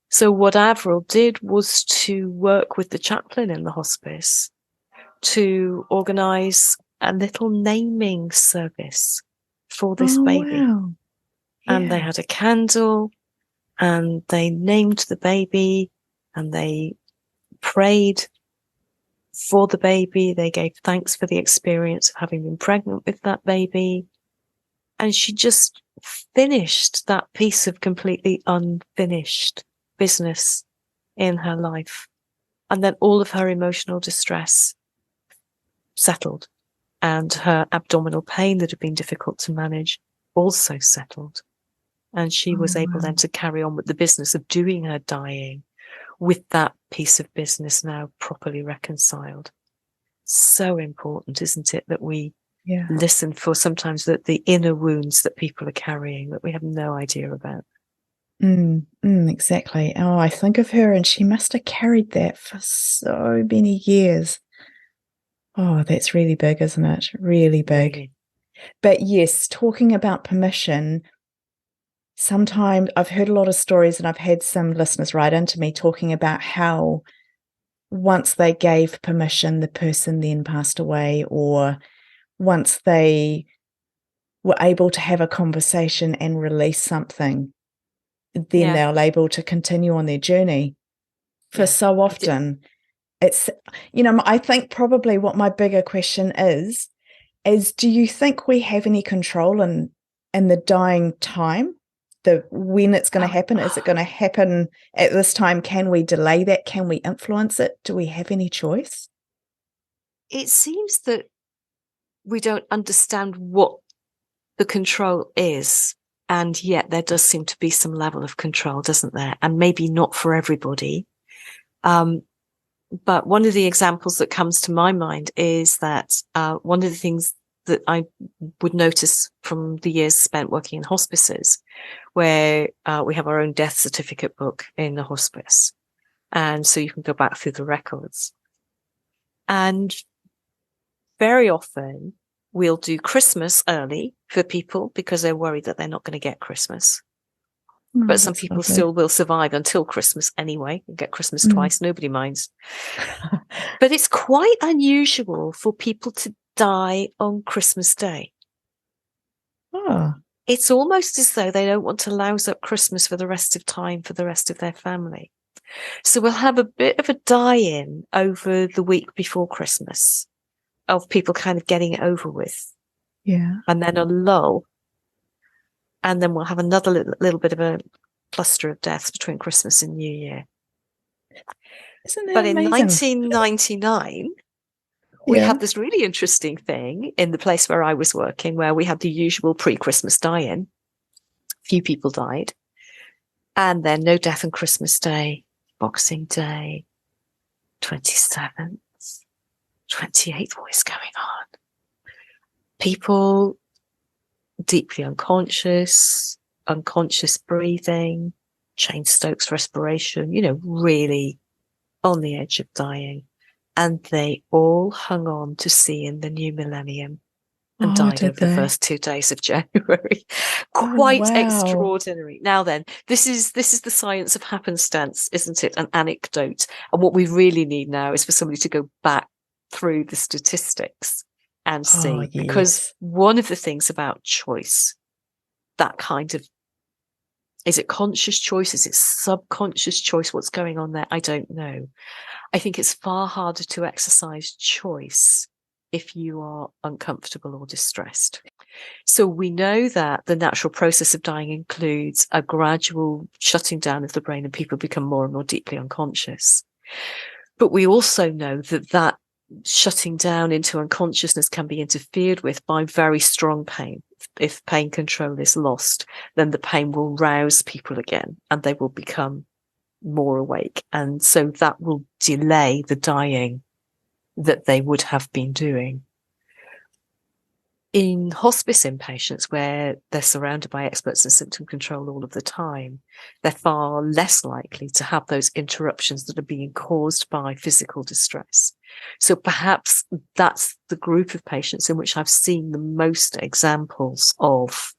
So what Avril did was to work with the chaplain in the hospice to organize a little naming service for this baby. Wow. Yeah. And they had a candle and they named the baby and they prayed for the baby. They gave thanks for the experience of having been pregnant with that baby. And she just finished that piece of completely unfinished business in her life. And then all of her emotional distress settled. And her abdominal pain that had been difficult to manage also settled. And she was able then to carry on with the business of doing her dying with that piece of business now properly reconciled. So important, isn't it, that we listen for sometimes the inner wounds that people are carrying that we have no idea about. Exactly. Oh, I think of her and she must have carried that for so many years. Oh, that's really big, isn't it? Really big. Really. But yes, talking about permission, sometimes I've heard a lot of stories and I've had some listeners write into me talking about how once they gave permission, the person then passed away, or once they were able to have a conversation and release something, then they're able to continue on their journey. For so often, it's, I think probably what my bigger question is do you think we have any control in the dying time? When it's going to happen? Is it going to happen at this time? Can we delay that? Can we influence it? Do we have any choice? It seems that we don't understand what the control is. And yet there does seem to be some level of control, doesn't there? And maybe not for everybody. But one of the examples that comes to my mind is that one of the things that I would notice from the years spent working in hospices, where we have our own death certificate book in the hospice. And so you can go back through the records. And very often we'll do Christmas early for people because they're worried that they're not going to get Christmas. But some people still will survive until Christmas anyway and get Christmas twice. Nobody minds. But it's quite unusual for people to die on Christmas Day. Oh. It's almost as though they don't want to louse up Christmas for the rest of time for the rest of their family. So we'll have a bit of a die-in over the week before Christmas of people kind of getting it over with. Yeah. And then a lull. And then we'll have another little bit of a cluster of deaths between Christmas and New Year. Isn't that but amazing? In 1999, we had this really interesting thing in the place where I was working, where we had the usual pre-Christmas die-in. Few people died. And then no death on Christmas Day, Boxing Day, 27th, 28th, what is going on? People deeply unconscious breathing, Cheyne-Stokes respiration, really on the edge of dying. And they all hung on to seeing the new millennium and died over the first 2 days of January. Quite extraordinary. Now then, this is the science of happenstance, isn't it? An anecdote. And what we really need now is for somebody to go back through the statistics and see. Because one of the things about choice, that kind of, is it conscious choice? Is it subconscious choice? What's going on there? I don't know. I think it's far harder to exercise choice if you are uncomfortable or distressed. So we know that the natural process of dying includes a gradual shutting down of the brain and people become more and more deeply unconscious. But we also know that shutting down into unconsciousness can be interfered with by very strong pain. If pain control is lost, then the pain will rouse people again and they will become more awake. And so that will delay the dying that they would have been doing. In hospice inpatients, where they're surrounded by experts in symptom control all of the time, they're far less likely to have those interruptions that are being caused by physical distress. So perhaps that's the group of patients in which I've seen the most examples of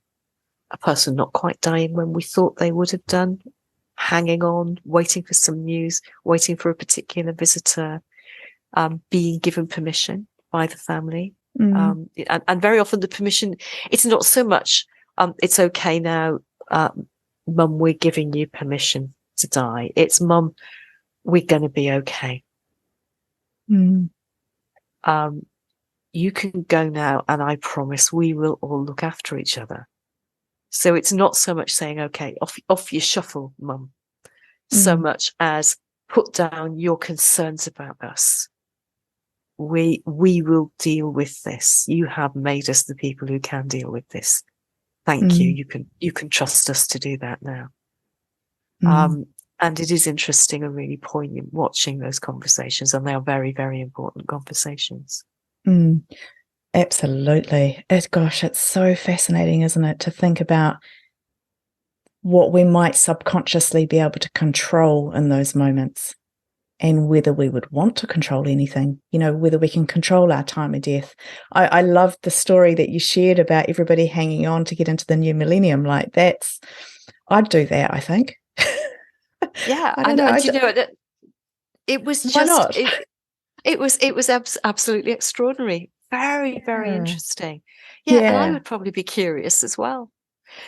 a person not quite dying when we thought they would have done, hanging on, waiting for some news, waiting for a particular visitor, being given permission by the family. And very often the permission, it's not so much, it's okay now, Mum, we're giving you permission to die. It's Mum, we're going to be okay. You can go now and I promise we will all look after each other. So it's not so much saying, okay, off you shuffle, Mum, so much as put down your concerns about us. We will deal with this. You have made us the people who can deal with this. Thank you. You can trust us to do that now. And it is interesting and really poignant watching those conversations, and they are very, very important conversations. Absolutely. It's so fascinating, isn't it, to think about what we might subconsciously be able to control in those moments, and whether we would want to control anything, whether we can control our time of death. I loved the story that you shared about everybody hanging on to get into the new millennium. Like I'd do that, I think. Yeah. I don't know. And you know, it was Why just, not? it was absolutely extraordinary. Very, very interesting. Yeah. And I would probably be curious as well.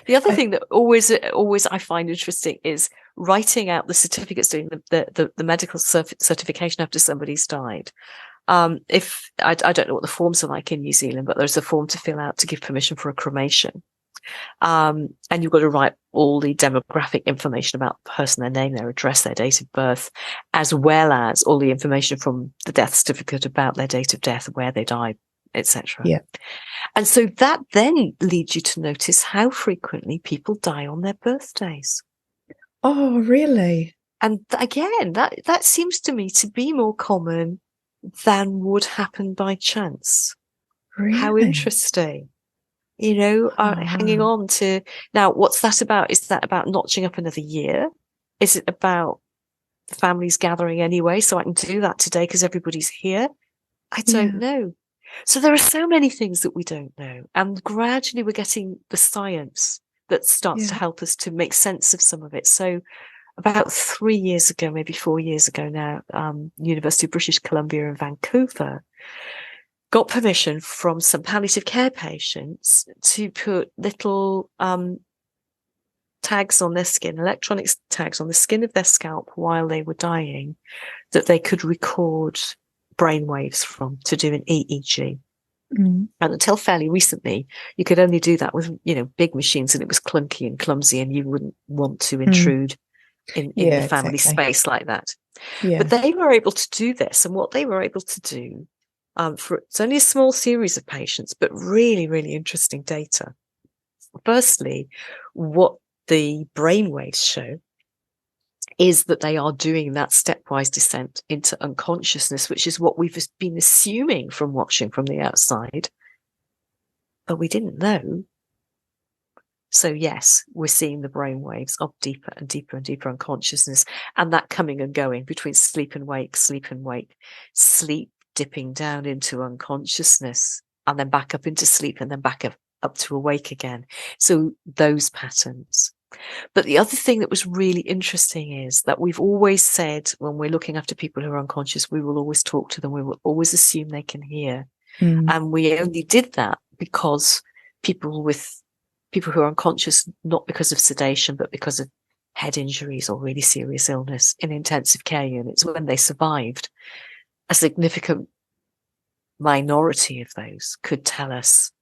The other thing that always I find interesting is writing out the certificates, doing the medical certification after somebody's died. If I don't know what the forms are like in New Zealand, but there's a form to fill out to give permission for a cremation. And you've got to write all the demographic information about the person, their name, their address, their date of birth, as well as all the information from the death certificate about their date of death, where they died, etc. Yeah. And so that then leads you to notice how frequently people die on their birthdays. Oh, really? And again, that seems to me to be more common than would happen by chance. Really? How interesting. Hanging on to, now, what's that about? Is that about notching up another year? Is it about the families gathering anyway, so I can do that today because everybody's here? I don't know. So there are so many things that we don't know. And gradually we're getting the science that starts to help us to make sense of some of it. So about 3 years ago, maybe 4 years ago now, University of British Columbia in Vancouver got permission from some palliative care patients to put little tags on their skin, electronic tags on the skin of their scalp while they were dying, that they could record brainwaves from to do an EEG. And until fairly recently, you could only do that with, big machines, and it was clunky and clumsy, and you wouldn't want to intrude in the family space like that. But they were able to do this, and what they were able to do, it's only a small series of patients, but really, really interesting data. Firstly, what the brainwaves show is that they are doing that stepwise descent into unconsciousness, which is what we've been assuming from watching from the outside, but we didn't know. So yes, we're seeing the brainwaves of deeper and deeper and deeper unconsciousness, and that coming and going between sleep and wake, sleep dipping down into unconsciousness, and then back up into sleep, and then back up to awake again. So those patterns. But the other thing that was really interesting is that we've always said, when we're looking after people who are unconscious, we will always talk to them. We will always assume they can hear. And we only did that because people who are unconscious, not because of sedation, but because of head injuries or really serious illness in intensive care units, when they survived, a significant minority of those could tell us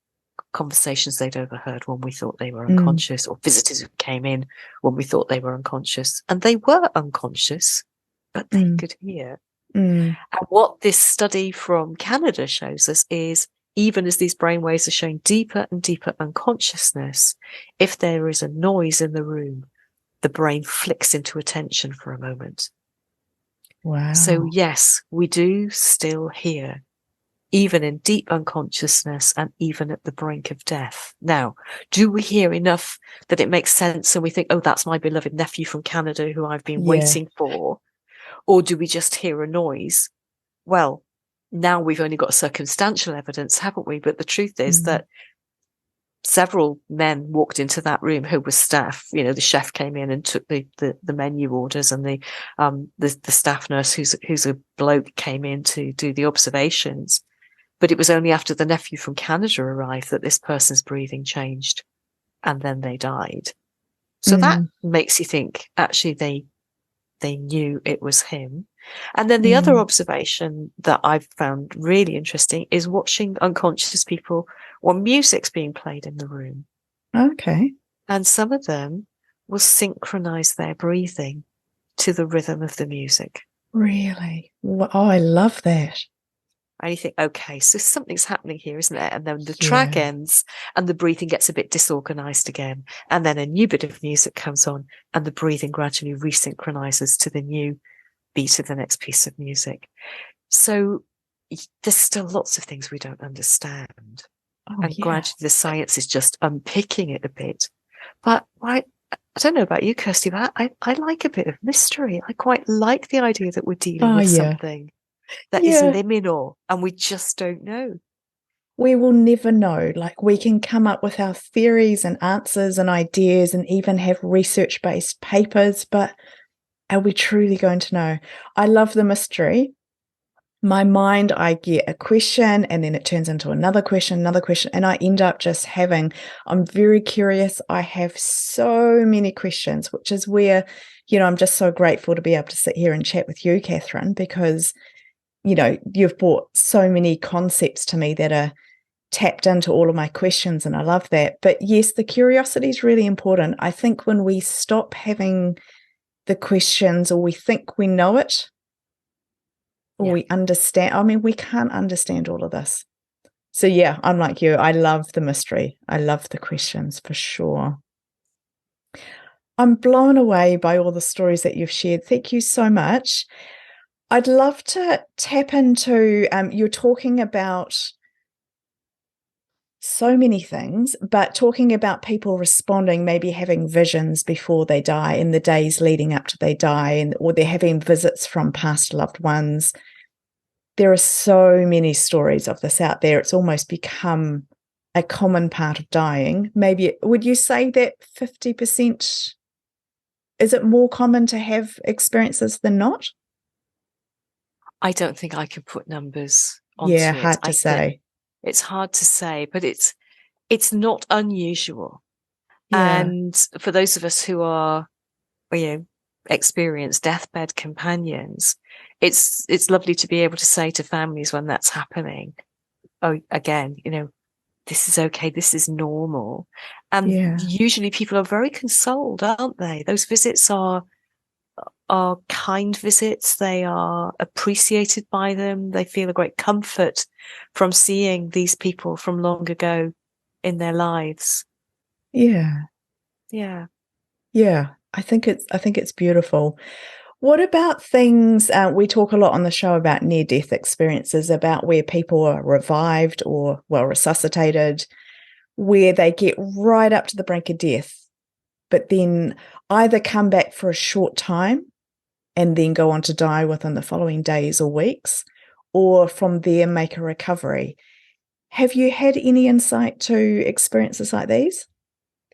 conversations they'd overheard when we thought they were unconscious, or visitors who came in when we thought they were unconscious, and they were unconscious, but they could hear. And what this study from Canada shows us is, even as these brainwaves are showing deeper and deeper unconsciousness, if there is a noise in the room, the brain flicks into attention for a moment. Wow. So yes, we do still hear, even in deep unconsciousness and even at the brink of death. Now, do we hear enough that it makes sense and we think, oh, that's my beloved nephew from Canada who I've been waiting for? Or do we just hear a noise? Well, now we've only got circumstantial evidence, haven't we? But the truth is that several men walked into that room who were staff. The chef came in and took the menu orders, and the staff nurse, who's a bloke, came in to do the observations. But it was only after the nephew from Canada arrived that this person's breathing changed, and then they died. So that makes you think, actually, they knew it was him. And then the other observation that I've found really interesting is watching unconscious people when music's being played in the room. Okay. And some of them will synchronize their breathing to the rhythm of the music. Really? Oh, I love that. And you think, okay, so something's happening here, isn't it? And then the track Yeah. ends and the breathing gets a bit disorganized again. And then a new bit of music comes on and the breathing gradually resynchronizes to the new beat of the next piece of music. So there's still lots of things we don't understand. Oh, And yeah. gradually the science is just unpicking it a bit. But I don't know about you, Kirsty, but I like a bit of mystery. I quite like the idea that we're dealing with something that is liminal and we just don't know. We will never know. Like, we can come up with our theories and answers and ideas and even have research-based papers, but are we truly going to know? I love the mystery. My mind, I get a question and then it turns into another question, and I end up just I'm very curious. I have so many questions, which is where, I'm just so grateful to be able to sit here and chat with you, Kathryn, because you've brought so many concepts to me that are tapped into all of my questions, and I love that. But yes, the curiosity is really important. I think when we stop having the questions, or we think we know it, or we understand, we can't understand all of this. So yeah, I'm like you. I love the mystery. I love the questions for sure. I'm blown away by all the stories that you've shared. Thank you so much. I'd love to tap into, you're talking about so many things, but talking about people responding, maybe having visions before they die, in the days leading up to they die, or they're having visits from past loved ones. There are so many stories of this out there. It's almost become a common part of dying. Maybe, would you say that 50%, is it more common to have experiences than not? I don't think I can put numbers onto Yeah, it. hard to say. It's hard to say, but it's not unusual. Yeah. And for those of us who are, experienced deathbed companions, it's lovely to be able to say to families when that's happening, oh, again, this is okay, this is normal. And usually people are very consoled, aren't they? Those visits are kind visits. They are appreciated by them. They feel a great comfort from seeing these people from long ago in their lives. Yeah. Yeah. Yeah. I think it's beautiful. What about things, we talk a lot on the show about near-death experiences, about where people are revived or, resuscitated, where they get right up to the brink of death, but then either come back for a short time and then go on to die within the following days or weeks, or from there make a recovery. Have you had any insight to experiences like these?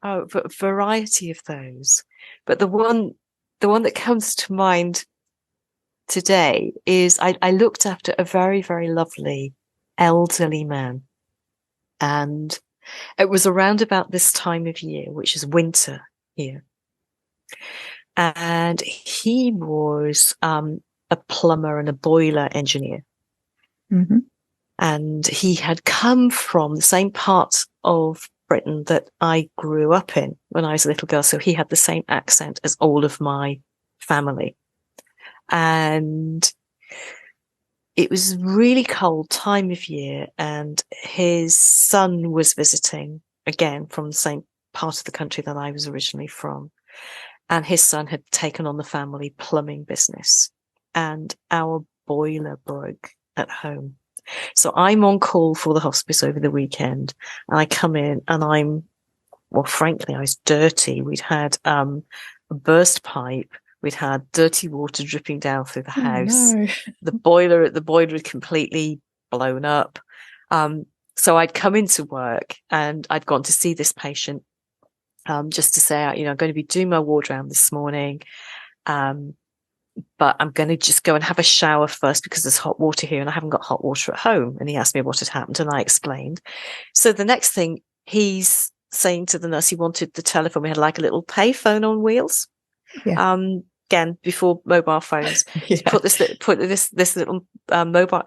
Oh, variety of those. But the one that comes to mind today is I looked after a very, very lovely elderly man. And it was around about this time of year, which is winter here. And he was a plumber and a boiler engineer. Mm-hmm. And he had come from the same part of Britain that I grew up in when I was a little girl. So he had the same accent as all of my family. And it was really cold time of year, and his son was visiting again from the same part of the country that I was originally from. And his son had taken on the family plumbing business, and our boiler broke at home. So I'm on call for the hospice over the weekend, and I come in and frankly, I was dirty. We'd had a burst pipe. We'd had dirty water dripping down through the house. No. The boiler had completely blown up. So I'd come into work and I'd gone to see this patient, just to say, I'm going to be doing my ward round this morning. But I'm going to just go and have a shower first because there's hot water here and I haven't got hot water at home. And he asked me what had happened and I explained. So the next thing he's saying to the nurse, he wanted the telephone. We had like a little pay phone on wheels. Yeah. Again, before mobile phones, put this little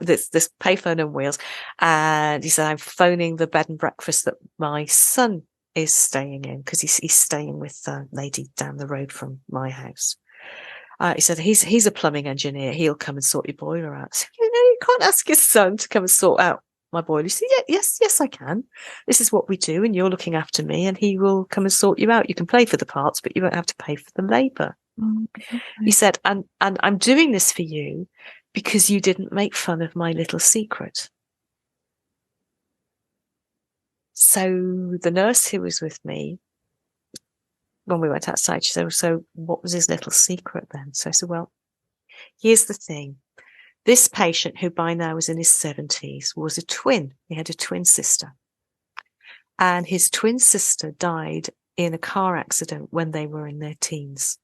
this pay phone on wheels. And he said, I'm phoning the bed and breakfast that my son is staying in because he's staying with the lady down the road from my house. He said, he's a plumbing engineer. He'll come and sort your boiler out. I said, you can't ask your son to come and sort out my boiler. He said, yes, I can. This is what we do, and you're looking after me, and he will come and sort you out. You can pay for the parts, but you won't have to pay for the labour. Okay. He said, and I'm doing this for you because you didn't make fun of my little secret. So the nurse who was with me, when we went outside, she said, so what was his little secret then? So I said, well, here's the thing. This patient, who by now was in his 70s, was a twin. He had a twin sister. And his twin sister died in a car accident when they were in their teens.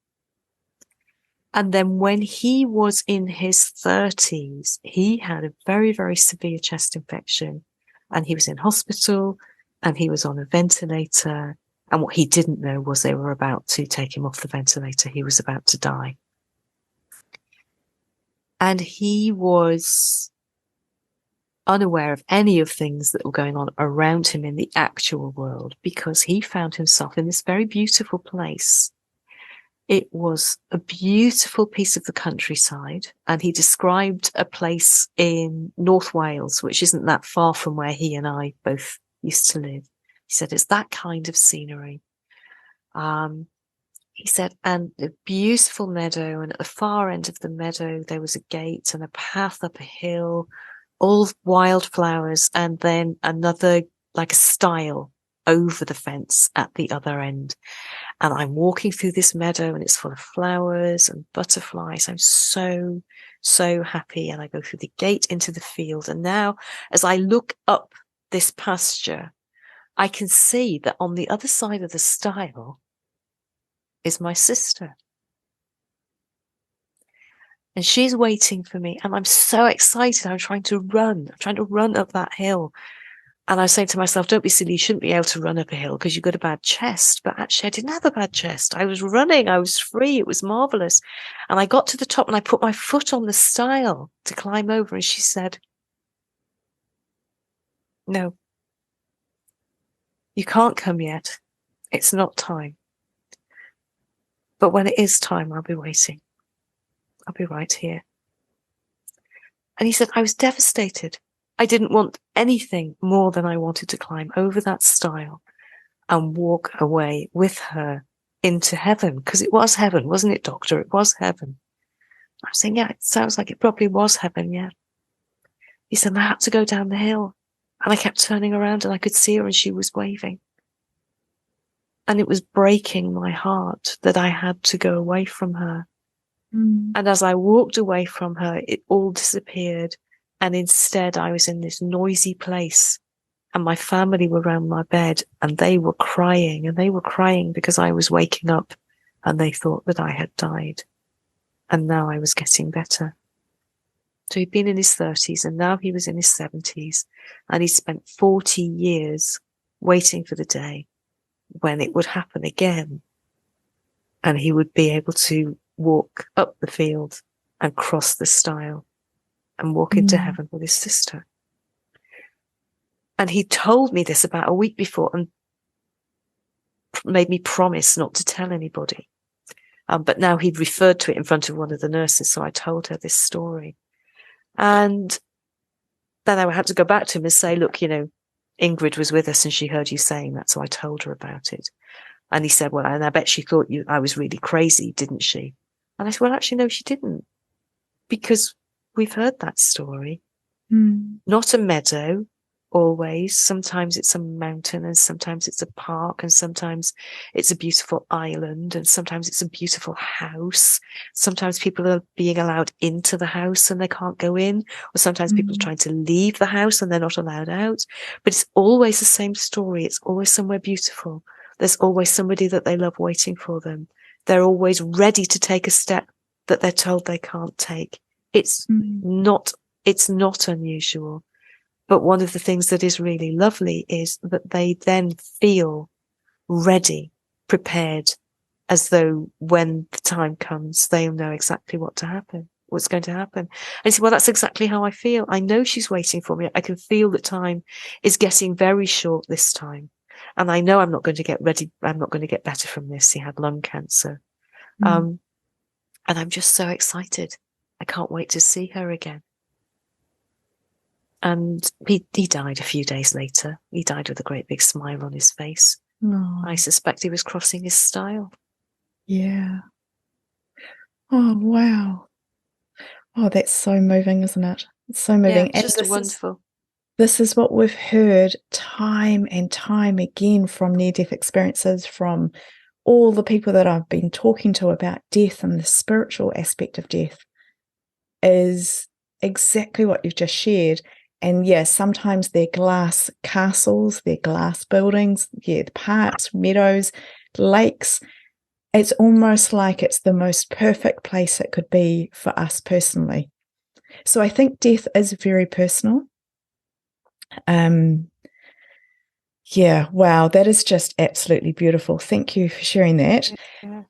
And then when he was in his 30s, he had a very, very severe chest infection. And he was in hospital, and he was on a ventilator. And what he didn't know was they were about to take him off the ventilator. He was about to die. And he was unaware of any of things that were going on around him in the actual world, because he found himself in this very beautiful place. It was a beautiful piece of the countryside. And he described a place in North Wales, which isn't that far from where he and I both used to live. He said, it's that kind of scenery. He said, and a beautiful meadow, and at the far end of the meadow, there was a gate and a path up a hill, all wildflowers, and then another, like a stile over the fence at the other end. And I'm walking through this meadow, and it's full of flowers and butterflies. I'm so, so happy. And I go through the gate into the field. And now, as I look up this pasture, I can see that on the other side of the stile is my sister. And she's waiting for me. And I'm so excited. I'm trying to run up that hill. And I was saying to myself, don't be silly. You shouldn't be able to run up a hill because you've got a bad chest. But actually, I didn't have a bad chest. I was running. I was free. It was marvelous. And I got to the top, and I put my foot on the stile to climb over. And she said, no, you can't come yet. It's not time. But when it is time, I'll be waiting. I'll be right here. And he said, I was devastated. I didn't want anything more than I wanted to climb over that stile and walk away with her into heaven. Because it was heaven, wasn't it, doctor? It was heaven. I was saying, yeah, it sounds like it probably was heaven, yeah. He said, I had to go down the hill. And I kept turning around, and I could see her, and she was waving. And it was breaking my heart that I had to go away from her. Mm. And as I walked away from her, it all disappeared. And instead, I was in this noisy place, and my family were around my bed, and they were crying, because I was waking up, and they thought that I had died. And now I was getting better. So he'd been in his 30s, and now he was in his 70s, and he spent 40 years waiting for the day when it would happen again, and he would be able to walk up the field and cross the stile and walk into heaven with his sister. And he told me this about a week before and made me promise not to tell anybody. But now he'd referred to it in front of one of the nurses, so I told her this story. And then I had to go back to him and say, look, Ingrid was with us and she heard you saying that, so I told her about it. And he said, well, and I bet she thought I was really crazy, didn't she? And I said, well, actually, no, she didn't. Because we've heard that story. Not a meadow, always. Sometimes it's a mountain, and sometimes it's a park, and sometimes it's a beautiful island, and sometimes it's a beautiful house. Sometimes people are being allowed into the house and they can't go in, or sometimes people are trying to leave the house and they're not allowed out. But it's always the same story. It's always somewhere beautiful. There's always somebody that they love waiting for them. They're always ready to take a step that they're told they can't take. It's not unusual. But one of the things that is really lovely is that they then feel ready, prepared, as though when the time comes, they'll know exactly what's going to happen. And he said, well, that's exactly how I feel. I know she's waiting for me. I can feel that time is getting very short this time. And I know I'm not going to get ready. I'm not going to get better from this. He had lung cancer. And I'm just so excited. I can't wait to see her again. And he died a few days later. He died with a great big smile on his face. Oh. I suspect he was crossing his style. Yeah. Oh, wow. Oh, that's so moving, isn't it? It's so moving. Yeah, just wonderful. This is what we've heard time and time again from near-death experiences, from all the people that I've been talking to about death and the spiritual aspect of death, is exactly what you've just shared. And yeah, sometimes they're glass castles, they're glass buildings, yeah, the parks, meadows, lakes. It's almost like it's the most perfect place it could be for us personally. So I think death is very personal. Yeah, wow, that is just absolutely beautiful. Thank you for sharing that. Yeah.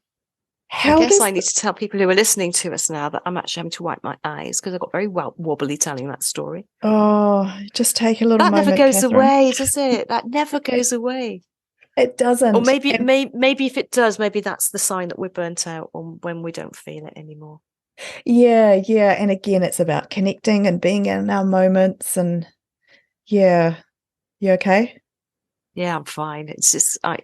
How I guess does I need to tell people who are listening to us now that I'm actually having to wipe my eyes because I got very wobbly telling that story. Oh, just take a little That moment, never goes Kathryn. away, does it? That never goes away. It doesn't. Or maybe if it does, maybe that's the sign that we're burnt out, or when we don't feel it anymore. Yeah. And again, it's about connecting and being in our moments. And yeah, you okay? Yeah, I'm fine. It's just I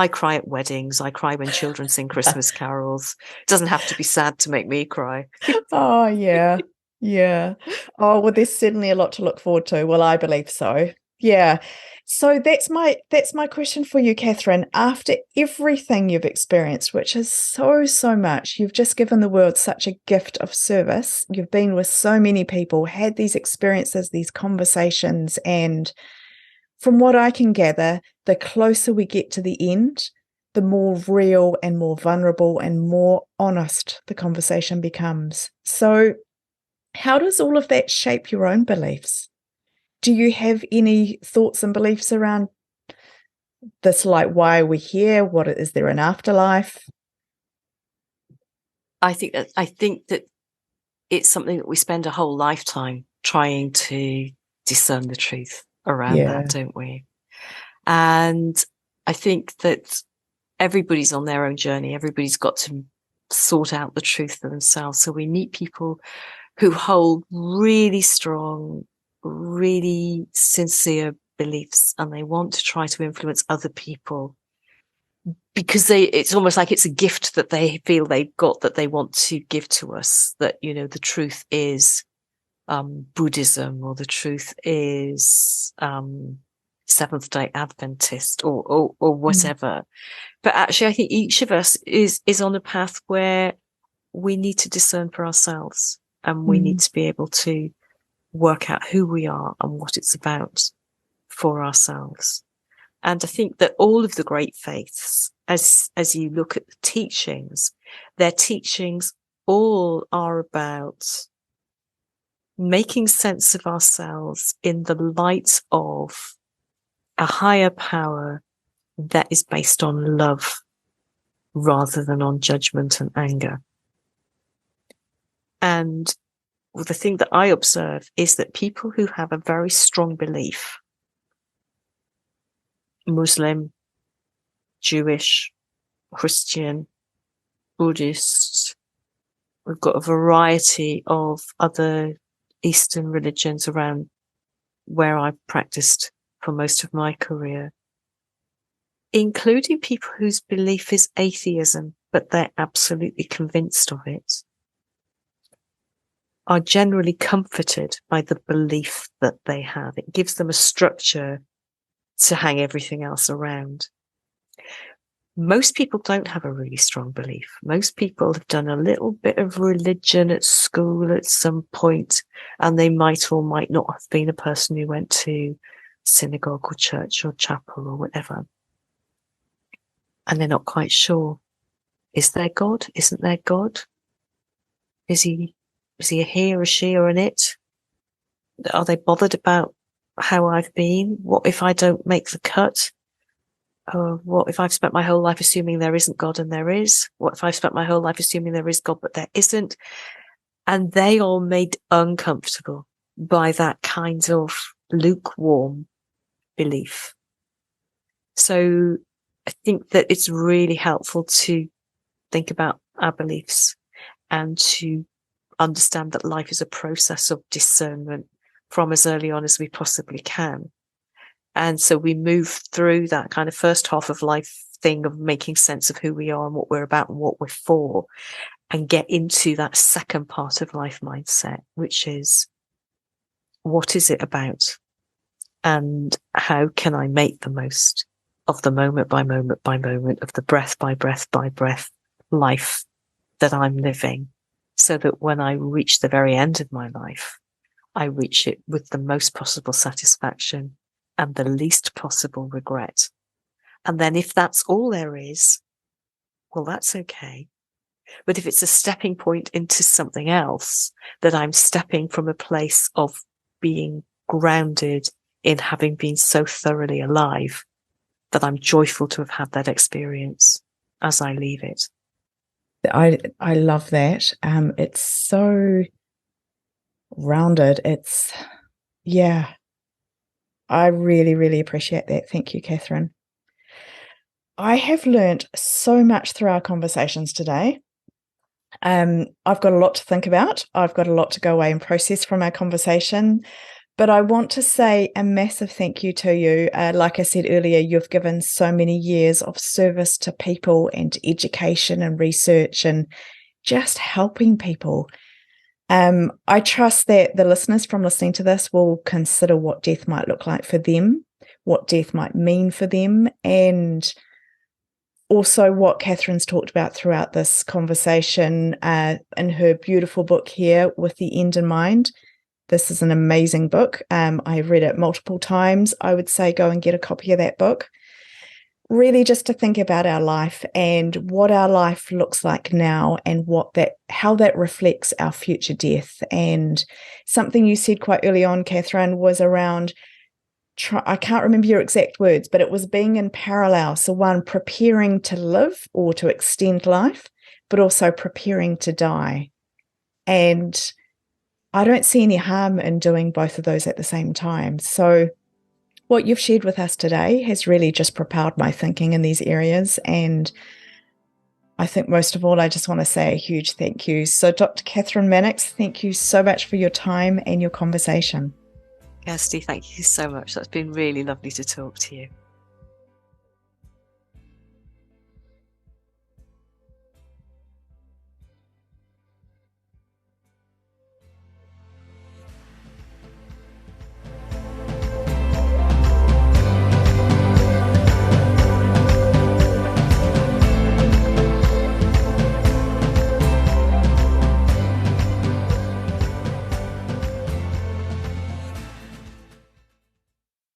cry at weddings. I cry when children sing Christmas carols. It doesn't have to be sad to make me cry. Oh, yeah. Oh, well, there's certainly a lot to look forward to. Well, I believe so. Yeah. So that's my question for you, Kathryn. After everything you've experienced, which is so much, you've just given the world such a gift of service. You've been with so many people, had these experiences, these conversations, and from what I can gather, the closer we get to the end, the more real and more vulnerable and more honest the conversation becomes. So, how does all of that shape your own beliefs? Do you have any thoughts and beliefs around this, like why are we here? What is there an afterlife? I think that it's something that we spend a whole lifetime trying to discern the truth around that, don't we? And I think that everybody's on their own journey. Everybody's got to sort out the truth for themselves. So we meet people who hold really strong, really sincere beliefs, and they want to try to influence other people because it's almost like it's a gift that they feel they've got that they want to give to us, that, the truth is Buddhism, or the truth is Seventh-day Adventist, or whatever. But actually, I think each of us is on a path where we need to discern for ourselves, and we need to be able to work out who we are and what it's about for ourselves. And I think that all of the great faiths, as you look at the teachings, their teachings all are about making sense of ourselves in the light of a higher power that is based on love rather than on judgment and anger. And the thing that I observe is that people who have a very strong belief, Muslim, Jewish, Christian, Buddhist, we've got a variety of other Eastern religions around where I've practiced for most of my career, including people whose belief is atheism, but they're absolutely convinced of it, are generally comforted by the belief that they have. It gives them a structure to hang everything else around. Most people don't have a really strong belief. Most people have done a little bit of religion at school at some point, and they might or might not have been a person who went to synagogue or church or chapel or whatever. And they're not quite sure. Is there God? Isn't there God? Is he a he or a she or an it? Are they bothered about how I've been? What if I don't make the cut? What if I've spent my whole life assuming there isn't God and there is? What if I've spent my whole life assuming there is God but there isn't? And they are made uncomfortable by that kind of lukewarm belief. So I think that it's really helpful to think about our beliefs, and to understand that life is a process of discernment from as early on as we possibly can. And so we move through that kind of first half of life thing of making sense of who we are and what we're about and what we're for, and get into that second part of life mindset, which is, what is it about? And how can I make the most of the moment by moment by moment, of the breath by breath by breath life that I'm living, so that when I reach the very end of my life, I reach it with the most possible satisfaction and the least possible regret. And then if that's all there is, well, that's okay. But if it's a stepping point into something else, that I'm stepping from a place of being grounded in having been so thoroughly alive, that I'm joyful to have had that experience as I leave it. I love that. It's so rounded. Yeah, I really, really appreciate that. Thank you, Kathryn. I have learned so much through our conversations today. I've got a lot to think about. I've got a lot to go away and process from our conversation. But I want to say a massive thank you to you. Like I said earlier, you've given so many years of service to people and to education and research and just helping people. I trust that the listeners from listening to this will consider what death might look like for them, what death might mean for them, and also what Kathryn's talked about throughout this conversation in her beautiful book here, With the End in Mind. This is an amazing book. I've read it multiple times. I would say go and get a copy of that book. Really just to think about our life and what our life looks like now, and how that reflects our future death. And something you said quite early on, Kathryn, was around, I can't remember your exact words, but it was being in parallel. So one, preparing to live or to extend life, but also preparing to die. And I don't see any harm in doing both of those at the same time. So what you've shared with us today has really just propelled my thinking in these areas. And I think most of all, I just want to say a huge thank you. So Dr. Kathryn Mannix, thank you so much for your time and your conversation. Kirsty, thank you so much. That's been really lovely to talk to you.